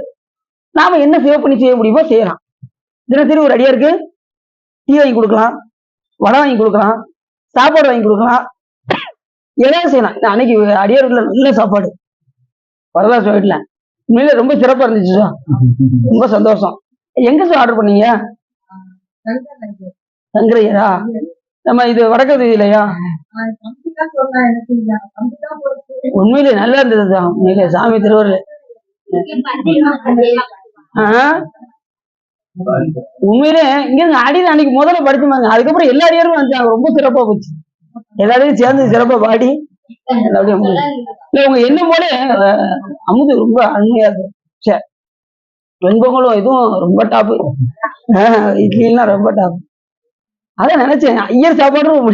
நாம என்ன சிவப்பணி செய்ய முடியுமோ செய்யலாம். தினசரி ஒரு அடியாருக்கு டீ வாங்கி கொடுக்கலாம், வடை வாங்கி கொடுக்கலாம், சாப்பாடு வாங்கி கொடுக்கலாம், ஏதாவது செய்யலாம். அன்னைக்கு அடியார் வீட்டுல நல்ல சாப்பாடு, வரதாச வீட்டுல உண்மையில ரொம்ப சிறப்பா இருந்துச்சு சார். ரொம்ப சந்தோஷம். எங்க சார் ஆர்டர் பண்ணீங்க? சங்கரையரா? நம்ம இது வடக்கு இல்லையா? உண்மையிலே நல்லா இருந்தது தான். உண்மையிலே சாமி திருவருள். உண்மையிலே இங்க இருந்து அடியில் அன்னைக்கு முதல்ல படிச்சுமாங்க. அதுக்கப்புறம் எல்லா அடியாரும் வந்துட்டாங்க. ரொம்ப சிறப்பா போச்சு. எல்லாரையும் சேர்ந்து சிறப்பா பாடி உங்க என்ன போல அமுது ரொம்ப அருமையா இருக்கு. சரி, வெண்பொங்கலும் இதுவும் ரொம்ப டாப்பு, இட்லிலாம் ரொம்ப டாப். அதான் நினைச்சேன் ஐயர் சாப்பாடும்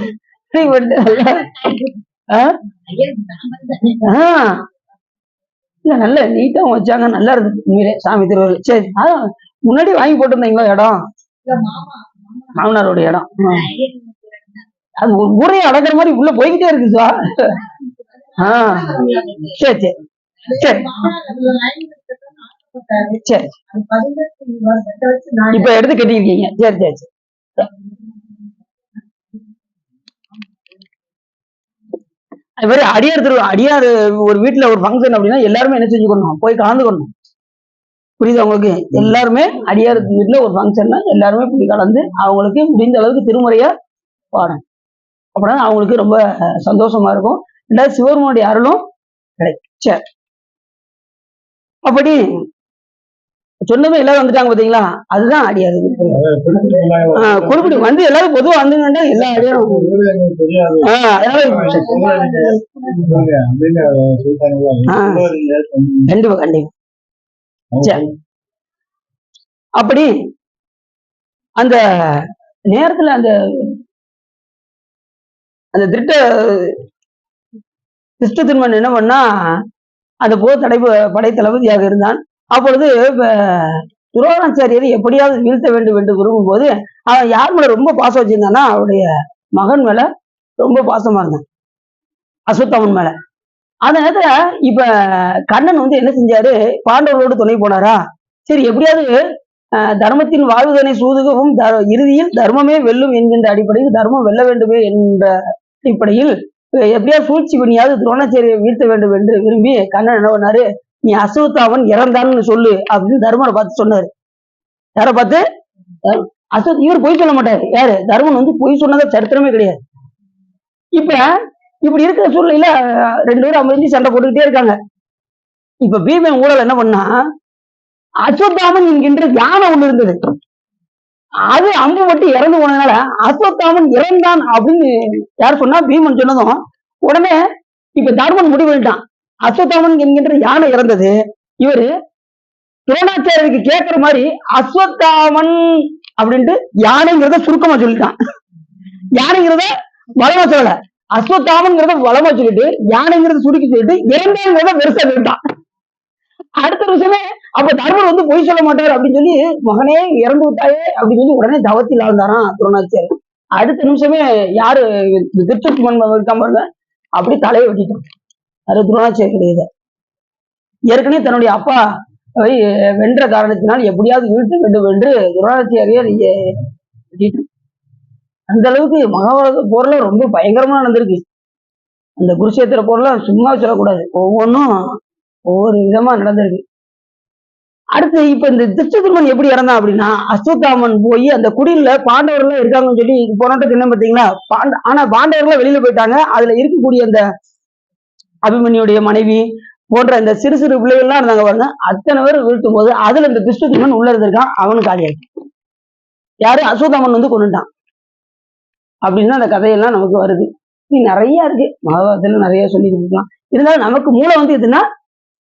இல்ல நல்ல நீட்டாவும் வச்சாங்க, நல்லா இருந்தது உண்மையிலே சாமி திருவள்ளுவர். சரி, அதான் முன்னாடி வாங்கி போட்டிருந்தீங்களா இடம்? மாமனாரோட இடம். அது ஒரு ஊரையே அடக்குற மாதிரி உள்ள போய்கிட்டே இருக்கு சார். சரி சரி சரி சரி, இப்ப எடுத்து கட்டிருக்கீங்க. சரி சரி சரி. அது மாதிரி அடியார் ஒரு வீட்டுல ஒரு ஃபங்க்ஷன் அப்படின்னா எல்லாருமே என்ன செஞ்சுக்கணும், போய் கலந்துக்கணும். புரியுது உங்களுக்கு? எல்லாருமே அடியார் வீட்டுல ஒரு ஃபங்க்ஷன்னா எல்லாருமே போய் கலந்து அவங்களுக்கு முடிந்த அளவுக்கு திருமுறையா பாடணும். அப்படின்னா அவங்களுக்கு ரொம்ப சந்தோஷமா இருக்கும். ரெண்டாவது சிவபெருமானுடைய அருளும் கிடைக்கும். சரி, அப்படி சொன்னதும் எல்லாரும் வந்துட்டாங்க பாத்தீங்களா? அதுதான் அடியாரு குறிப்பிட்டு வந்து எல்லாரும் பொதுவா வந்துங்கன்னா எல்லா அடியாரும் கண்டிப்பா கண்டிப்பா. சரி, அப்படி அந்த நேரத்துல அந்த திருஷ்ட திருமன் என்ன பண்ணா, அந்த போர் படை தளபதியாக இருந்தான். அப்பொழுது துரோணாச்சாரியரை எப்படியாவது வீழ்த்த வேண்டும் என்று விரும்பும் போது அவன் யார் மேல ரொம்ப பாசம் வச்சிருந்தான்னா அவருடைய மகன் மேல ரொம்ப பாசமா இருந்தான், அஸ்வத்தாமன் மேல. அந்த நேரத்துல இப்ப கண்ணன் வந்து என்ன செஞ்சாரு, பாண்டவர்களோடு துணை போனாரா. சரி, எப்படியாவது தர்மத்தின் வாழ்வுதனை சூதுகவும் இறுதியில் தர்மமே வெல்லும் என்கின்ற அடிப்படையில் தர்மம் வெல்ல வேண்டுமே என்ற அடிப்படையில் எப்படியாவது சூழ்ச்சி பண்ணியாவது துரோணாச்சாரியை வீழ்த்த வேண்டும் என்று விரும்பி கண்ணன் என்ன பண்ணாரு, நீ அஸ்வத்தாமன் இறந்தான்னு சொல்லு அப்படின்னு தர்மனை பார்த்து சொன்னாரு. யாரை பார்த்து? இவர் பொய் சொல்ல மாட்டாரு. யாரு? தர்மன் வந்து பொய் சொன்னதா சரித்திரமே கிடையாது. இப்ப இப்படி இருக்கிற சூழ்நிலையில 2 பேரும் அமைஞ்சு சண்டை போட்டுக்கிட்டே இருக்காங்க. இப்ப பீமன் ஊழல் என்ன பண்ணா, அஸ்வத்தாமன் என்கின்ற யானை ஒண்ணு இருந்தது, அது அம்பு பட்டு இறந்து போனதுனால அஸ்வத்தாமன் இறந்தான் அப்படின்னு யார் சொன்னா, பீமன் சொன்னதும் உடனே இப்ப தர்மன் முடிவு பண்ணிட்டான், அஸ்வத்தாமன் என்கின்ற யானை இறந்தது. இவரு துரோணாச்சாரியருக்கு கேட்கிற மாதிரி அஸ்வத்தாமன் அப்படின்ட்டு யானைங்கிறத சுருக்கமா சொல்லிட்டான். யானைங்கிறத பலமா சொல்லல, அஸ்வத்தாமங்கிறத வளமா சொல்லிட்டு யானைங்கிறத சுருக்கி சொல்லிட்டு இறந்தாங்கிறத பெருசா சொல்லிட்டான். அடுத்த நிமிஷமே அப்ப தர்மர் வந்து பொய் சொல்ல மாட்டாரு அப்படின்னு சொல்லி மகனே இறந்து விட்டாயே அப்படின்னு சொல்லி உடனே தவத்தில் ஆழ்ந்தாராம் துரோணாச்சாரியர். அடுத்த நிமிஷமே யாரு திருச்செற்றுமன் இருக்காம பாருங்க, அப்படி தலையை வெட்டிட்டான். அது துரோணாச்சாரியர் கிடையாது. ஏற்கனவே தன்னுடைய அப்பா வென்ற காரணத்தினால் எப்படியாவது வீழ்த்த வேண்டும் என்று துரோணாச்சாரியர் வெட்டிட்டான். அந்த அளவுக்கு மகாபாரத போர்ல ரொம்ப பயங்கரமா நடந்திருக்கு. அந்த குருஷேத்திர போர்லாம் சும்மா சொல்லக்கூடாது, ஒவ்வொன்றும் ஒவ்வொரு விதமா நடந்திருக்கு. அடுத்து இப்ப இந்த திருச்செதுர்மன் எப்படி இறந்தான் அப்படின்னா, அஸ்வத்தாமன் போய் அந்த குடியில பாண்டவர்கள் இருக்காங்கன்னு சொல்லி போனோட்ட என்ன பார்த்தீங்களா, ஆனா பாண்டவர்கள் வெளியில போயிட்டாங்க. அதுல இருக்கக்கூடிய அந்த அபிமன்யுடைய மனைவி போன்ற இந்த சிறு சிறு பிள்ளைகள்லாம் இருந்தாங்க பாருங்க, அத்தனை பேர் வீழ்த்தும் போது அதுல இந்த திருச்செதுர்மன் உள்ள இருந்திருக்கான். அவனுக்கு காலியாச்சு. யாரு? அஸ்வத்தாமன் வந்து கொண்டுட்டான் அப்படின்னு அந்த கதையெல்லாம் நமக்கு வருது. இது நிறைய இருக்கு, மகாபாரதத்துல நிறைய சொல்லிட்டு இருக்கலாம். இருந்தாலும் நமக்கு மூளை வந்து எதுன்னா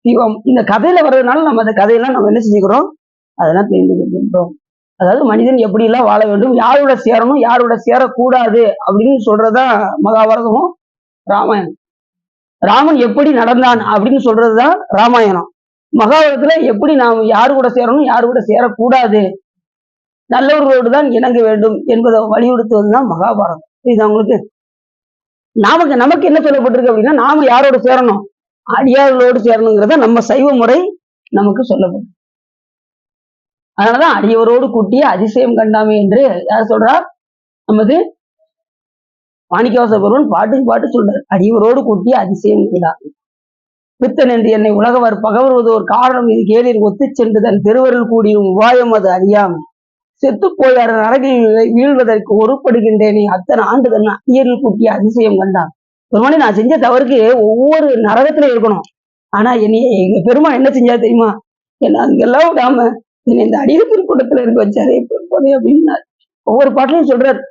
சிவம். இந்த கதையில வர்றதுனால நம்ம அந்த கதையெல்லாம் நம்ம என்ன செஞ்சுக்கிறோம், அதெல்லாம் தெரிந்து கொள்கின்றோம். அதாவது மனிதன் எப்படி எல்லாம் வாழ வேண்டும், யாரோட சேரணும் யாரோட சேரக்கூடாது அப்படின்னு சொல்றதுதான் மகாபாரதமும் ராமாயணம். ராமன் எப்படி நடந்தான் அப்படின்னு சொல்றதுதான் ராமாயணம். மகாபாரதத்துல எப்படி நாம் யாரு கூட சேரணும் யாரு கூட சேரக்கூடாது, நல்லவர்களோடு தான் இணங்க வேண்டும் என்பதை வலியுறுத்துவதுதான் மகாபாரதம். இது உங்களுக்கு நமக்கு என்ன சொல்லப்பட்டிருக்கு அப்படின்னா, நாம யாரோட சேரணும், அடியார்களோடு சேரணுங்கிறத நம்ம சைவ முறை நமக்கு சொல்லப்படும். அதனாலதான் அடியவரோடு கூட்டிய அதிசயம் கண்டாமே என்று யார் சொல்றார், நமது மாணிக்கவாச பெருமான் பாட்டுக்கு பாட்டு சொல்றார், அடியவரோடு கூட்டிய அதிசயம் கண்டாமே. பித்தன் என்று என்னை உலகவர் பகவருவது ஒரு காரணம் இது கேளிர் ஒத்து சென்று தன் திருவருள் கூடியும் உபாயம் அது அறியாம செத்து போயார் நரகில் வீழ்வதற்கு ஒருப்படுகின்றேனே அத்தனை ஆண்டு தன் அடியரில் கூட்டிய அதிசயம் கண்டான். பெருமானே, நான் செஞ்ச தவறுக்கு ஒவ்வொரு நரகத்துல இருக்கணும், ஆனா எங்க பெருமான் என்ன செஞ்சா தெரியுமா, என்ன அங்கெல்லாம் விடாம என்னை இந்த அடிய திருக்கூட்டத்துல இருக்க வச்சாரு அப்படின்னு ஒவ்வொரு பாட்டிலையும் சொல்றாரு.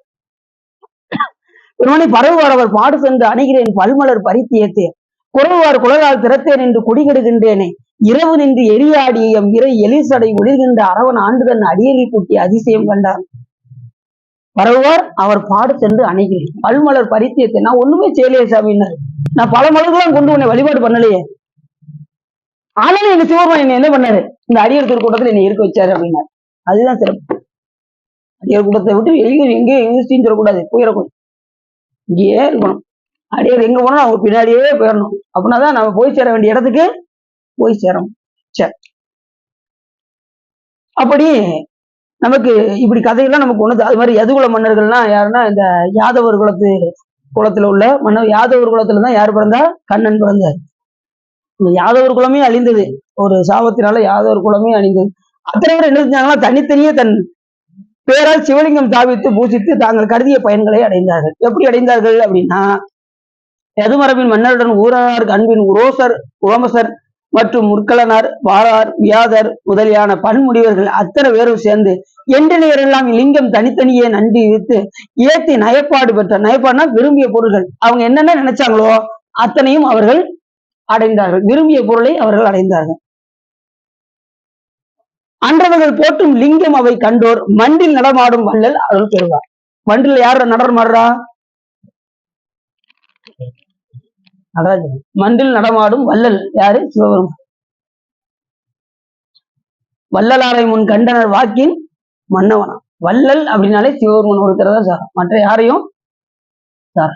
பெருமானே, பரவுவார் அவர் பாடு சென்று அணுகிறேன் பல்மலர் பறித்தியத்தே குறவுவார் குலரால் திறத்தேன் என்று குடிகெடுகின்றேனே இரவு நின்று எரியாடி எம் இறை எலிசடை ஒளிர்கின்ற அரவன் ஆண்டுதன் அடியலில் கூட்டிய அதிசயம் கண்டார். பரவுவார் அவர் பாடு சென்று அணைகிறேன் பல்மலர் பரித்தியத்தை. நான் ஒண்ணுமே செய்யலையே சாமின்னாரு, நான் பல மலர்கள்லாம் கொண்டு உன்னை வழிபாடு பண்ணலையே, ஆனாலும் எங்க சிவபெருமான் என்ன பண்ணாரு, இந்த அடியர் திருக்கூட்டத்துல என்னை இருக்க வச்சாரு அப்படின்னாரு. அதுதான் சிறப்பு. அடியர் கூட்டத்தை விட்டு எங்கேயும் எங்கேயும் சொல்லக்கூடாது, போயிடக்கூடாது, இங்கேயே இருக்கணும். அடியர் எங்க போனோம் அவங்க பின்னாடியே போயிடணும். அப்படின்னாதான் நம்ம போய் சேர வேண்டிய இடத்துக்கு போய் சேரணும். சரி, அப்படி நமக்கு இப்படி கதையெல்லாம் நமக்கு ஒண்ணு. அது மாதிரி யதுகுல மன்னர்கள்லாம் யாருன்னா, இந்த யாதவர் குலத்துல உள்ள மன்னர். யாதவர் குலத்துலதான் யார் பிறந்தா, கண்ணன் பிறந்தார். இந்த யாதவர் குலமே அழிந்தது, ஒரு சாபத்தினால யாதவர் குலமே அழிந்தது. அத்தனை பேர் என்ன செஞ்சாங்கன்னா, தனித்தனியே தன் பேரால் சிவலிங்கம் தாவித்து பூசித்து தாங்கள் கருதிய பயன்களை அடைந்தார்கள். எப்படி அடைந்தார்கள் அப்படின்னா, யதுமரபின் மன்னருடன் ஊரார் அன்பின் உரோசர் உரோமசர் மற்றும் முற்களனார் வாரார் வியாதர் முதலியான பன்முடிவர்கள் அத்தனை பேரும் சேர்ந்து என்ற நேரெல்லாம் லிங்கம் தனித்தனியே நன்றி வித்து ஏத்தி நயப்பாடு பெற்ற. நயப்பாடுனா விரும்பிய பொருள்கள், அவங்க என்னென்ன நினைச்சாங்களோ அத்தனையும் அவர்கள் அடைந்தார்கள், விரும்பிய பொருளை அவர்கள் அடைந்தார்கள். அன்றவர்கள் போற்றும் லிங்கம் அவை கண்டோர் மண்டில் நடமாடும் வள்ளல் அவர்கள் பெறுவார். மண்டில் யார் நடமாடுறா, மண்டில் நடமாடும் வள்ளல் யாரு, சிவபெருமான். வள்ளலாரை முன் கண்டனர் வாக்கின் மன்னவனா. வள்ளல் அப்படின்னாலே சிவபெருமான் ஒருத்தர் தான் சார், மற்ற யாரையும் சார்.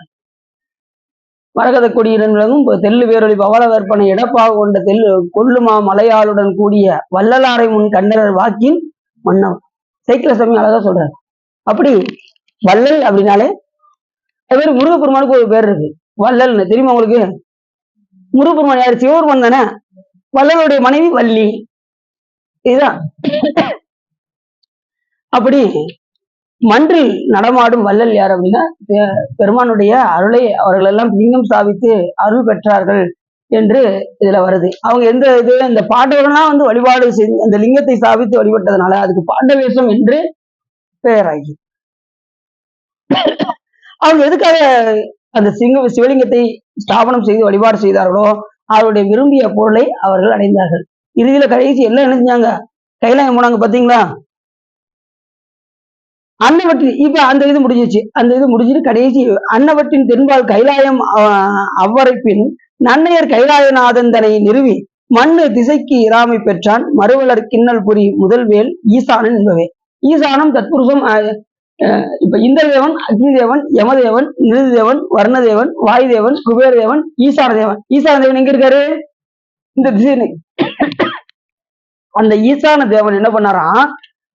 மரகத கொடியுடன் விளங்கும் தெல்லு வேரொளி பவள கற்பனை இடப்பாக கொண்ட தெல்லு கொல்லுமா மலையாளுடன் கூடிய வள்ளலாரை முன் கண்டனர் வாக்கின் மன்னவன். சைக்கிள சாமி அழகா சொல்றாரு. அப்படி வள்ளல் அப்படின்னாலே அது முருகப்பெருமானுக்கு ஒரு பேர் இருக்கு, வள்ளல்னு. தெரியுமா உங்களுக்கு? முருகப்பெருமான் யாரு, சிவபெருமான் தானே. வள்ளலுடைய மனைவி வள்ளி, இதுதான். அப்படி மன்றில் நடமாடும் வள்ளல் யார் அப்படின்னா, பெருமானுடைய அருளை அவர்கள் எல்லாம் லிங்கம் சாவித்து அருள் பெற்றார்கள் என்று இதுல வருது. அவங்க எந்த இது, இந்த பாண்டவர்கள்லாம் வந்து வழிபாடு செஞ்சு அந்த லிங்கத்தை சாவித்து வழிபட்டதுனால அதுக்கு பாண்டவேசம் என்று பெயராகி. அவங்க எதுக்காக அந்த சிவலிங்கத்தை ஸ்தாபனம் செய்து வழிபாடு செய்தார்களோ அவருடைய விரும்பிய பொருளை அவர்கள் அடைந்தார்கள். இறுதியில கடைசி எல்லாம் என்ன செஞ்சாங்க, கைலாயம் போனாங்க பாத்தீங்களா. அன்னவற்றின் இப்ப அந்த இது முடிஞ்சிச்சு. அந்த இது முடிஞ்சிட்டு கடைசி அன்னவற்றின் தென்பால் கைலாயம் அவ்வரைப்பின் நன்னையர் கைலாயநாதன் தனை நிறுவி மண்ணு திசைக்கு இராமை பெற்றான் மறுவலர் கிண்ணல் புரி முதல்வேல் ஈசானன் என்பவே. ஈசானம் தத்புருஷம். இப்ப இந்திரதேவன், அக்னி தேவன், யமதேவன், நிருதேவன், வர்ணதேவன், வாயுதேவன், குபேரதேவன், ஈசான தேவன். ஈசான தேவன் எங்க இருக்காரு? இந்த திசை. அந்த ஈசான தேவன் என்ன பண்ணாராம்,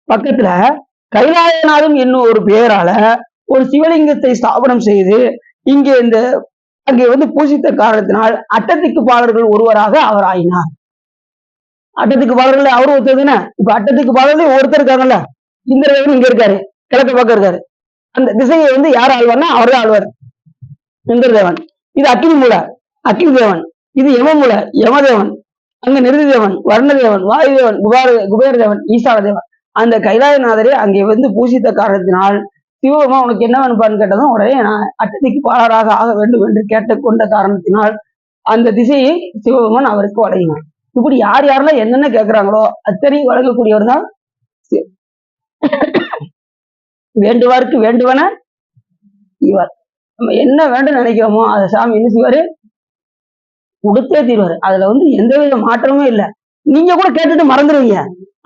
பக்கத்துல கைலாயநாதம் என்னும் ஒரு பெயரால ஒரு சிவலிங்கத்தை ஸ்தாபனம் செய்து இங்கே அங்கே பூஜித்த காரணத்தினால் அட்டத்திக்கு பாலர்கள் ஒருவராக அவர் ஆயினார். அட்டத்துக்கு பாலர்கள் அவரு ஒருத்தர் தானே. இப்ப அட்டத்துக்கு பாலர்கள் ஒருத்தர் இருக்காங்கல்ல, இந்திரதேவன் இங்க இருக்காரு, கிழக்கு பக்கம் இருக்காரு. அந்த திசையை யார் ஆழ்வார்னா அவர் தான் ஆழ்வார், இந்திரதேவன். இது அக்னி மூல, அக்னி தேவன். இது யமமூல, யமதேவன். அங்க நிருதேவன், வர்ணதேவன், வாயுதேவன், குபேரதேவன், ஈசான தேவன். அந்த கைலாயநாதரே அங்கே பூஜித்த காரணத்தினால் சிவபெருமா உனக்கு என்ன வேணுப்பான்னு கேட்டதும் உடனே நான் அட்டதிக்கு பாலராக ஆக வேண்டும் என்று கேட்டுக்கொண்ட காரணத்தினால் அந்த திசையை சிவபெருமான் அவருக்கு வழங்கினார். இப்படி யார் யாரெல்லாம் என்னென்ன கேட்கிறாங்களோ அத்தனை வழங்கக்கூடியவர் தான். வேண்டுவாருக்கு வேண்டுவன இவர். நம்ம என்ன வேண்டும் நினைக்கிறோமோ அதை சாமி என்ன செய்வாரு, கொடுத்தே தீர்வாரு. அதுல எந்தவித மாற்றமுமே இல்லை. நீங்க கூட கேட்டுட்டு மறந்துடுவீங்க,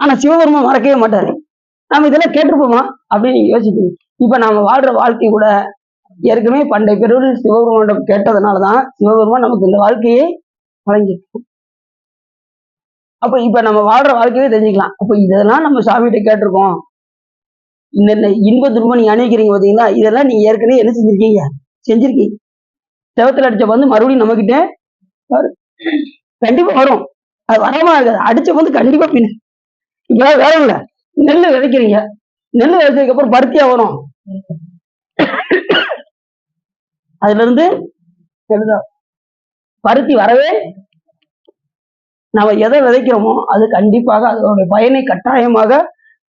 ஆனா சிவபெருமான் மறக்கவே மாட்டாரு. நம்ம இதெல்லாம் கேட்டிருப்போமா அப்படின்னு நீங்க யோசிப்பீங்க. இப்ப நாம வாழ்ற வாழ்க்கை கூட ஏற்கனவே பண்டைய பெருவில் சிவபெருமானிடம் கேட்டதுனாலதான் சிவபெருமான் நமக்கு இந்த வாழ்க்கையை வழங்கிருக்கோம். அப்ப இப்ப நம்ம வாழ்ற வாழ்க்கையே தெரிஞ்சுக்கலாம். அப்ப இதெல்லாம் நம்ம சாமிகிட்ட கேட்டிருக்கோம். இந்த இன்ப துன்பம் நீங்க அணிவிக்கிறீங்க பாத்தீங்களா, இதெல்லாம் நீங்க ஏற்கனவே என்ன செஞ்சிருக்கீங்க, செஞ்சிருக்கீங்க. செவத்துல அடிச்ச மறுபடியும் நம்ம கிட்ட கண்டிப்பா வரும். அது வராம இருக்காது, அடிச்ச கண்டிப்பா பின்ன. இப்ப வேற இல்ல, நெல்லு விதைக்கிறீங்க, நெல்லு விதைச்சதுக்கு அப்புறம் பருத்தியா வரும். அதுல இருந்து பருத்தி வரவே, நம்ம எதை விதைக்கிறோமோ அது கண்டிப்பாக அதனுடைய பயனை கட்டாயமாக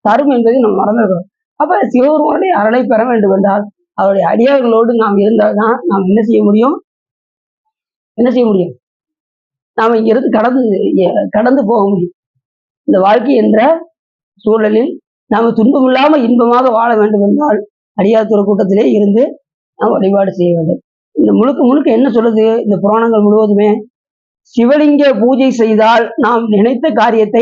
தரும் என்பதை நம்ம மறந்துடுறோம். அப்ப சிவபெருமானுடைய அருளை பெற வேண்டும் என்றால் அவருடைய அடியார்களோடு நாம் இருந்தால்தான் நாம் என்ன செய்ய முடியும், நாம இங்கிருந்து கடந்து போக முடியும். இந்த வாழ்க்கை என்ற சூழலில் நாம துன்பம் இல்லாம இன்பமாக வாழ வேண்டும் என்றால் அடியார் கூட்டத்திலே இருந்து நாம் வழிபாடு செய்ய வேண்டும். இந்த முழுக்க என்ன சொல்லுது இந்த புராணங்கள் முழுவதுமே, சிவலிங்க பூஜை செய்தால் நாம் நினைத்த காரியம்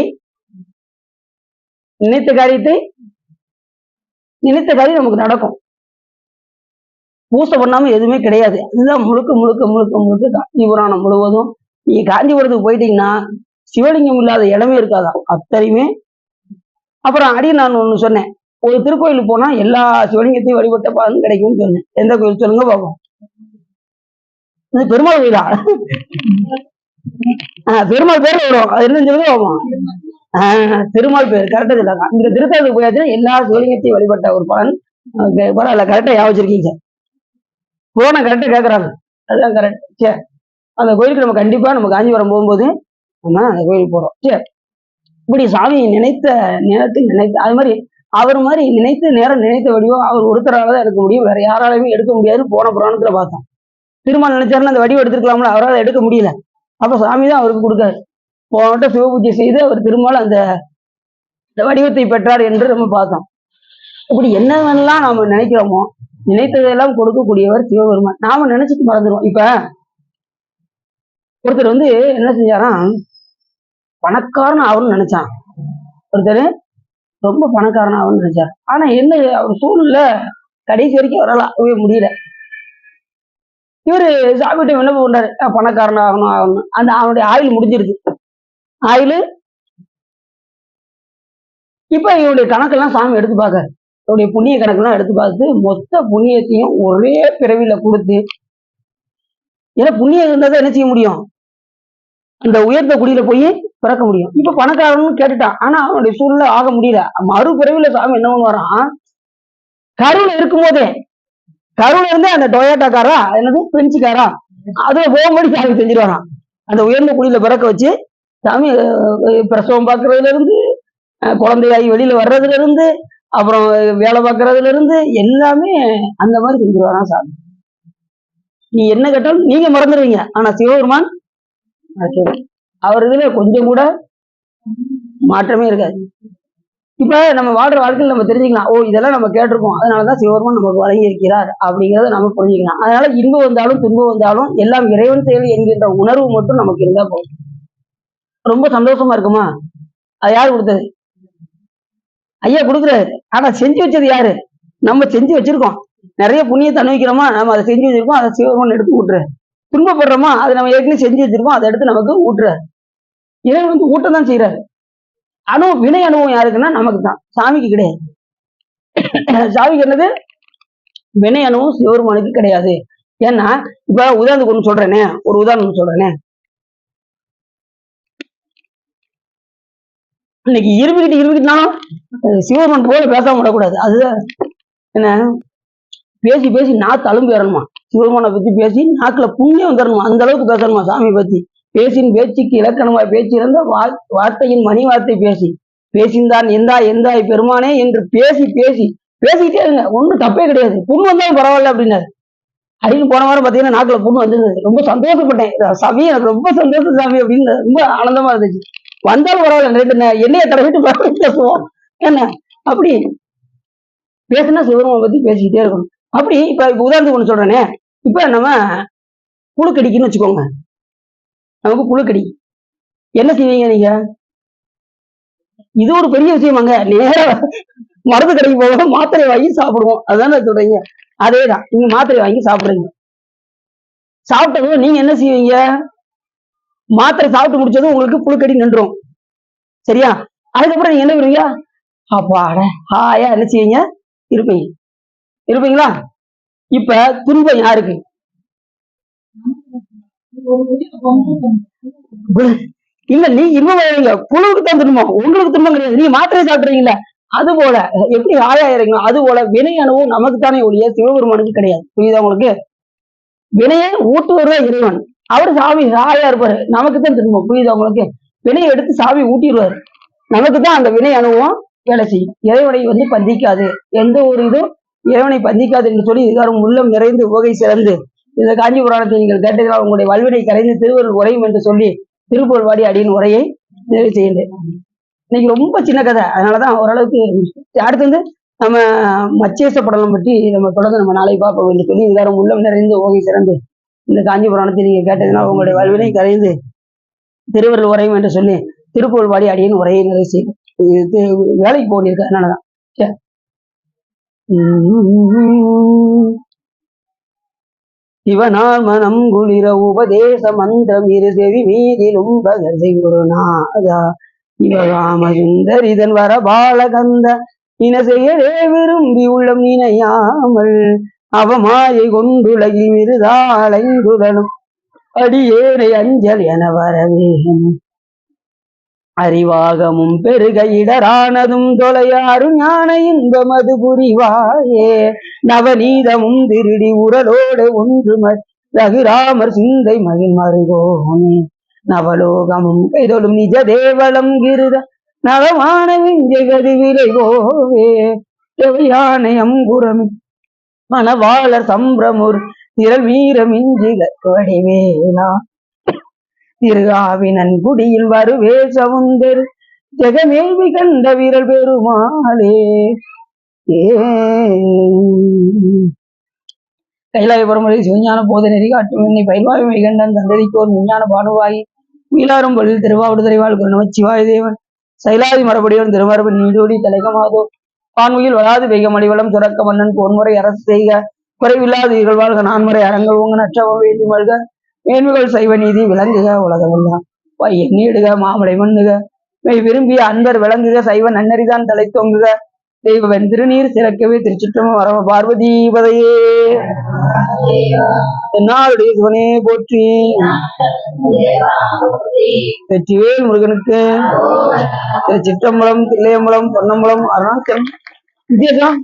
நமக்கு நடக்கும். பூசை பண்ணாம எதுவுமே கிடையாது. அதுதான் முழுக்க காஞ்சி புராணம் முழுவதும். நீங்க காஞ்சிபுரத்துக்கு போயிட்டீங்கன்னா சிவலிங்கம் இல்லாத இடமே இருக்காதான், அத்தனையுமே. அப்புறம் நான் ஒண்ணு சொன்னேன், ஒரு திருக்கோயிலுக்கு போனா எல்லா சிவலிங்கத்தையும் வழிபட்ட பலன் கிடைக்கும்னு சொன்னேன். எந்த கோயில் சொல்லுங்க பார்ப்போம். பெருமாள் கோயிலா? பெருமாள் பேர்ல வரும், அது என்னன்னு சொல்லுங்க பார்ப்போம். திருமால் பேர் கரெக்டா சொல்லாங்க. இந்த திருத்தலத்துக்கு போயாச்சுன்னா எல்லா சிவலிங்கத்தையும் வழிபட்ட ஒரு பலன் பரவாயில்ல, கரெக்டா ஞாபகம் வச்சிருக்கீங்க. போன கரெக்டா கேட்கறாங்க, அதுதான் கரெக்ட். சரி, அந்த கோயிலுக்கு நம்ம கண்டிப்பா நம்ம காஞ்சிபுரம் போகும்போது நம்ம அந்த கோயிலுக்கு போறோம். சரி, இப்படி சாமி நினைத்த அது மாதிரி அவர் மாதிரி நினைத்த நேரம் நினைத்த வடிவம் அவர் ஒருத்தரால தான் எடுக்க முடியும், வேற யாராலையுமே எடுக்க முடியாதுன்னு போன புராணத்துல பார்த்தோம். திருமால் நினைச்சாருன்னா அந்த வடிவம் எடுத்துக்கலாம்ல, அவரால் எடுக்க முடியல. அப்ப சாமி தான் அவருக்கு கொடுக்காரு. போனவட்ட சிவபூஜை செய்து அவர் திருமால் அந்த வடிவத்தை பெற்றார் என்று நம்ம பார்த்தோம். இப்படி என்னவெல்லாம் நாம நினைக்கிறோமோ நினைத்ததெல்லாம் கொடுக்கக்கூடியவர் சிவபெருமான். நாம நினைச்சிட்டு மறந்துடுவோம். இப்ப ஒருத்தர் என்ன செஞ்சாராம், பணக்காரன் ஆகும்னு நினைச்சான். ஒருத்தர் ரொம்ப பணக்காரன் ஆகும்னு நினைச்சார். ஆனா என்ன, அவர் சூழ்நிலை கடைசி வரைக்கும் அவரால் ஆகவே முடியல. இவரு சாமிகிட்ட விண்ணப்பம் பண்றாரு, பணக்காரன் ஆகணும். அந்த அவனுடைய ஆயுள் முடிஞ்சிருச்சு. ஆயுள் இப்ப இவருடைய கணக்கெல்லாம் சாமி எடுத்து பார்க்காரு. இவருடைய புண்ணிய கணக்கெல்லாம் எடுத்து பார்த்து மொத்த புண்ணியத்தையும் ஒரே பிறவியில கொடுத்து, ஏன்னா புண்ணியம் இருந்தாதான் என்ன செய்ய முடியும், அந்த உயர்ந்த குடியில போய் பிறக்க முடியும். இப்ப பணக்காரன்னு கேட்டுட்டான், ஆனா அவனுடைய சூழ்நிலை ஆக முடியல. மறுபிறவில சாமி என்ன பண்ணுவாரான், கருவில இருக்கும்போதே, கருவில இருந்து அந்த டொயோட்டா காரா என்னது பிரெஞ்சு காரா அதுல போகும்படி சாமி செஞ்சிருவாராம். அந்த உயர்ந்த குடியில பிறக்க வச்சு சாமி பிரசவம் பார்க்கறதுல இருந்து, குழந்தையாகி வெளியில வர்றதுல இருந்து, அப்புறம் வேலை பார்க்கறதுல இருந்து எல்லாமே அந்த மாதிரி செஞ்சிருவாராம் சாமி. நீ என்ன கேட்டாலும் நீங்க மறந்துடுவீங்க, ஆனா சிவபெருமான் அவர் இதுல கொஞ்சம் கூட மாற்றமே இருக்காது. இப்ப நம்ம வாழ்ற வாழ்க்கையில் நம்ம தெரிஞ்சுக்கலாம், ஓ இதெல்லாம் நம்ம கேட்டிருக்கோம், அதனாலதான் சிவபெருமான் நமக்கு வழங்கி இருக்கிறார் அப்படிங்கிறத நம்ம புரிஞ்சுக்கலாம். அதனால இன்பம் வந்தாலும் துன்பம் வந்தாலும் எல்லாம் இறைவன் செயல் என்கின்ற உணர்வு மட்டும் நமக்கு இருந்தா போதும். ரொம்ப சந்தோஷமா இருக்குமா? அது யாரு கொடுத்தது? ஐயா கொடுக்குறாரு. ஆனா செஞ்சு வச்சது யாரு? நம்ம செஞ்சு வச்சிருக்கோம். நிறைய புண்ணியத்தை அனுபவிக்கிறோமா, நம்ம அதை செஞ்சு வச்சிருக்கோம், அதை சிவபெருமான் எடுத்து ஊட்டுறாரு. துன்பப்படுறோமா, அதை நம்ம ஏற்கனவே செஞ்சு வச்சிருக்கோம், அதை எடுத்து நமக்கு ஊட்டுறாரு. இறைவன் வந்து ஊட்டம் தான் செய்யறாரு. வினை அனுபவம் யாருக்குன்னா நமக்கு தான், சாமிக்கு கிடையாது. சாமிக்கு என்னது? வினை அனுபவம் சிவபெருமானுக்கு கிடையாது. ஏன்னா இப்ப உதாரணத்துக்கு ஒண்ணு சொல்றேனே, ஒரு உதாரணம் சொல்றேனே. இன்னைக்கு இருமிக்கிட்டாலும் சிவபெருமான் போல பேசாம விடக்கூடாது. அதுதான் என்ன, பேசி பேசி நாக்கு அலும்பு ஏறணுமா, சிவபெருமானை பத்தி பேசி நாக்குல புண்ணியம் வந்துடணுமா, அந்த அளவுக்கு பேசணுமா சாமியை பத்தி. பேசின் பேச்சுக்கு இலக்கணமா பேச்சு இருந்த வார்த்தையின் மணி வார்த்தை பேசி பேசின்தான் எந்தாய் பெருமானே என்று பேசி பேசி பேசிக்கிட்டே இருங்க, ஒன்றும் தப்பே கிடையாது. புண்ணு வந்தாலும் பரவாயில்ல அப்படின்னாரு. அப்படின்னு போன வாரம் பாத்தீங்கன்னா நாக்குல புண்ணு வந்திருந்தது. ரொம்ப சந்தோஷப்பட்டேன், சாமி எனக்கு ரொம்ப சந்தோஷம் சாமி அப்படின்னு ரொம்ப ஆனந்தமா இருந்துச்சு. வந்தாலும் பரவாயில்ல, ரெண்டு எண்ணெயை தடவிட்டு பேசுவோம் என்ன அப்படி பேசுனா சிவபெருமானை பத்தி பேசிக்கிட்டே இருக்கணும். அப்படி இப்ப உதாரணத்துக்கு ஒண்ணு சொல்றேனே, இப்ப நம்ம புழுக்கடிக்குன்னு வச்சுக்கோங்க. நமக்கு புழுக்கடி, என்ன செய்வீங்க நீங்க? இது ஒரு பெரிய விஷயமாங்க. நேர மருந்து கடைக்கு போவோம், மாத்திரை வாங்கி சாப்பிடுவோம். அதுதானே சொல்றீங்க? அதேதான், நீங்க மாத்திரை வாங்கி சாப்பிடுறீங்க. சாப்பிட்டதும் நீங்க என்ன செய்வீங்க? மாத்திரை சாப்பிட்டு முடிச்சதும் உங்களுக்கு புழுக்கடி நின்றும், சரியா? அதுக்கப்புறம் நீங்க என்ன பண்ணுவீங்க? அப்பாட ஹாயா என்ன செய்வீங்க? இருப்பீங்களா? இப்ப துன்பம் யாருக்கு? இல்ல, நீ இன்பம் புழுவுக்கு தான் துன்பம், உங்களுக்கு துன்பம் கிடையாது. நீ மாத்திரை சாப்பிடுறீங்களா? அது போல எப்படி ஆயாயிருங்களோ அது போல வினை அனுபவம் நமக்குத்தானே ஒழிய சிவபெருமானுக்கு கிடையாது. புரியுதா உங்களுக்கு? வினையை ஊட்டுவதா இறைவன், அவரு சாமி ஆயா இருப்பாரு, நமக்கு தான் துன்பம். புரியுதா உங்களுக்கு? வினையை எடுத்து சாமி ஊட்டிடுவாரு, நமக்கு தான் அந்த வினை அனுபவம் வேலை செய்யும். இறைவனை வந்து பந்திக்காது, எந்த ஒரு இதுவும் இறைவனை பந்திக்காது என்று சொல்லி இதுகாரும் உள்ளம் நிறைந்து உவகை சிறந்து இந்த காஞ்சி புராணத்தை நீங்கள் கேட்டதால் உங்களுடைய வல்வினை கரைந்து திருவருள் உரையும் என்று சொல்லி திருப்புகழ் வாடி அடியின் உரையை நிறைவு செய்யுது. இன்னைக்கு ரொம்ப சின்ன கதை, அதனாலதான் ஓரளவுக்கு. அடுத்து வந்து நம்ம மச்சேச படலம் பற்றி நம்ம தொடர்ந்து நம்ம நாளை பார்ப்போம் என்று சொல்லி இதுகாரும் உள்ளம் நிறைந்து உவகை சிறந்து இந்த காஞ்சி புராணத்தை நீங்க கேட்டதுனால் உங்களுடைய வல்வினை கரைந்து திருவருள் உரையும் என்று சொல்லி திருப்புகழ் வாடி அடியின் உரையை நிறைவு செய்யுது. வேலைக்கு போனிருக்கு, அதனாலதான். சிவனால் மனம் குளிர உபதேச மந்திரம் இரு செவி மீதிலும் பகசை குருநாதா சிவகாம சுந்தரிதன் வர பாலகந்த இன செய்யவே விரும்பி உள்ளம் நினையாமல் அவமாயை கொண்டுலகில் விருதாளைந்துடனும் அடியேனை அஞ்சல் என வரவே அறிவாகமும் பெருக இடரானதும் தொலையாறு ஞான இன்பமது புரிவாயே நவநீதமும் திருடி உரலோடு ஒன்று ரகுராமர் சிந்தை மகிழ் மருகோமே நவலோகமும் கைதொடும் நிஜ தேவலம் கிருத நவமான விஞ்சகதி விளைவோவே செவையானை அம்புரம் மணவாளர் சம்பிரமுர் திரள் வீரமிஞ்சிக வடிவேலா திருகாவினன் குடியில் வருவே சவுந்தர் ஜெகமேவி கண்ட வீரல் பெருமாளே. கைலாய பரமுறை சிவஞான போத நெறி காட்டும் என்னை பயிர்வாய் மைகண்டன் தந்ததிக்கோர் விஞ்ஞான பானுவாயி மீளாரும் பள்ளியில் திருவாவூர் திரைவாள் குரு நமச்சிவாய தேவன் சைலாதி மரபடியோன் திருமரபு நீடோடி தலைகமாதோ பான்மையில் வராது வெய்க மணிவளம் சுரக்க மன்னன் பொன்முறை அரசு செய்க குறைவில்லாத இகழ்வாழ்க நான்முறை அரங்கள் உங்க நற்றவம் வேண்டி மல்க மேன்மைகள் சைவ நீதி விளங்குக உலகமெல்லாம் எண்ணிடுக மாமலை மண்ணுக மெய் விரும்பிய அன்பர் விளங்குக சைவ நன்னறிதான் தலை தொங்குக தெய்வன் திருநீர் சிறக்கவே திருச்சிற்றம்பலம் வரவ பார்வதி பதையே என்னாளுடைய சிவனே போற்றி. வெற்றிவேல் முருகனுக்கு. திருச்சிற்றம்பலம், தில்லையம்பலம், பொன்னம்பலம், அருணாச்சலம். வித்தியாசம்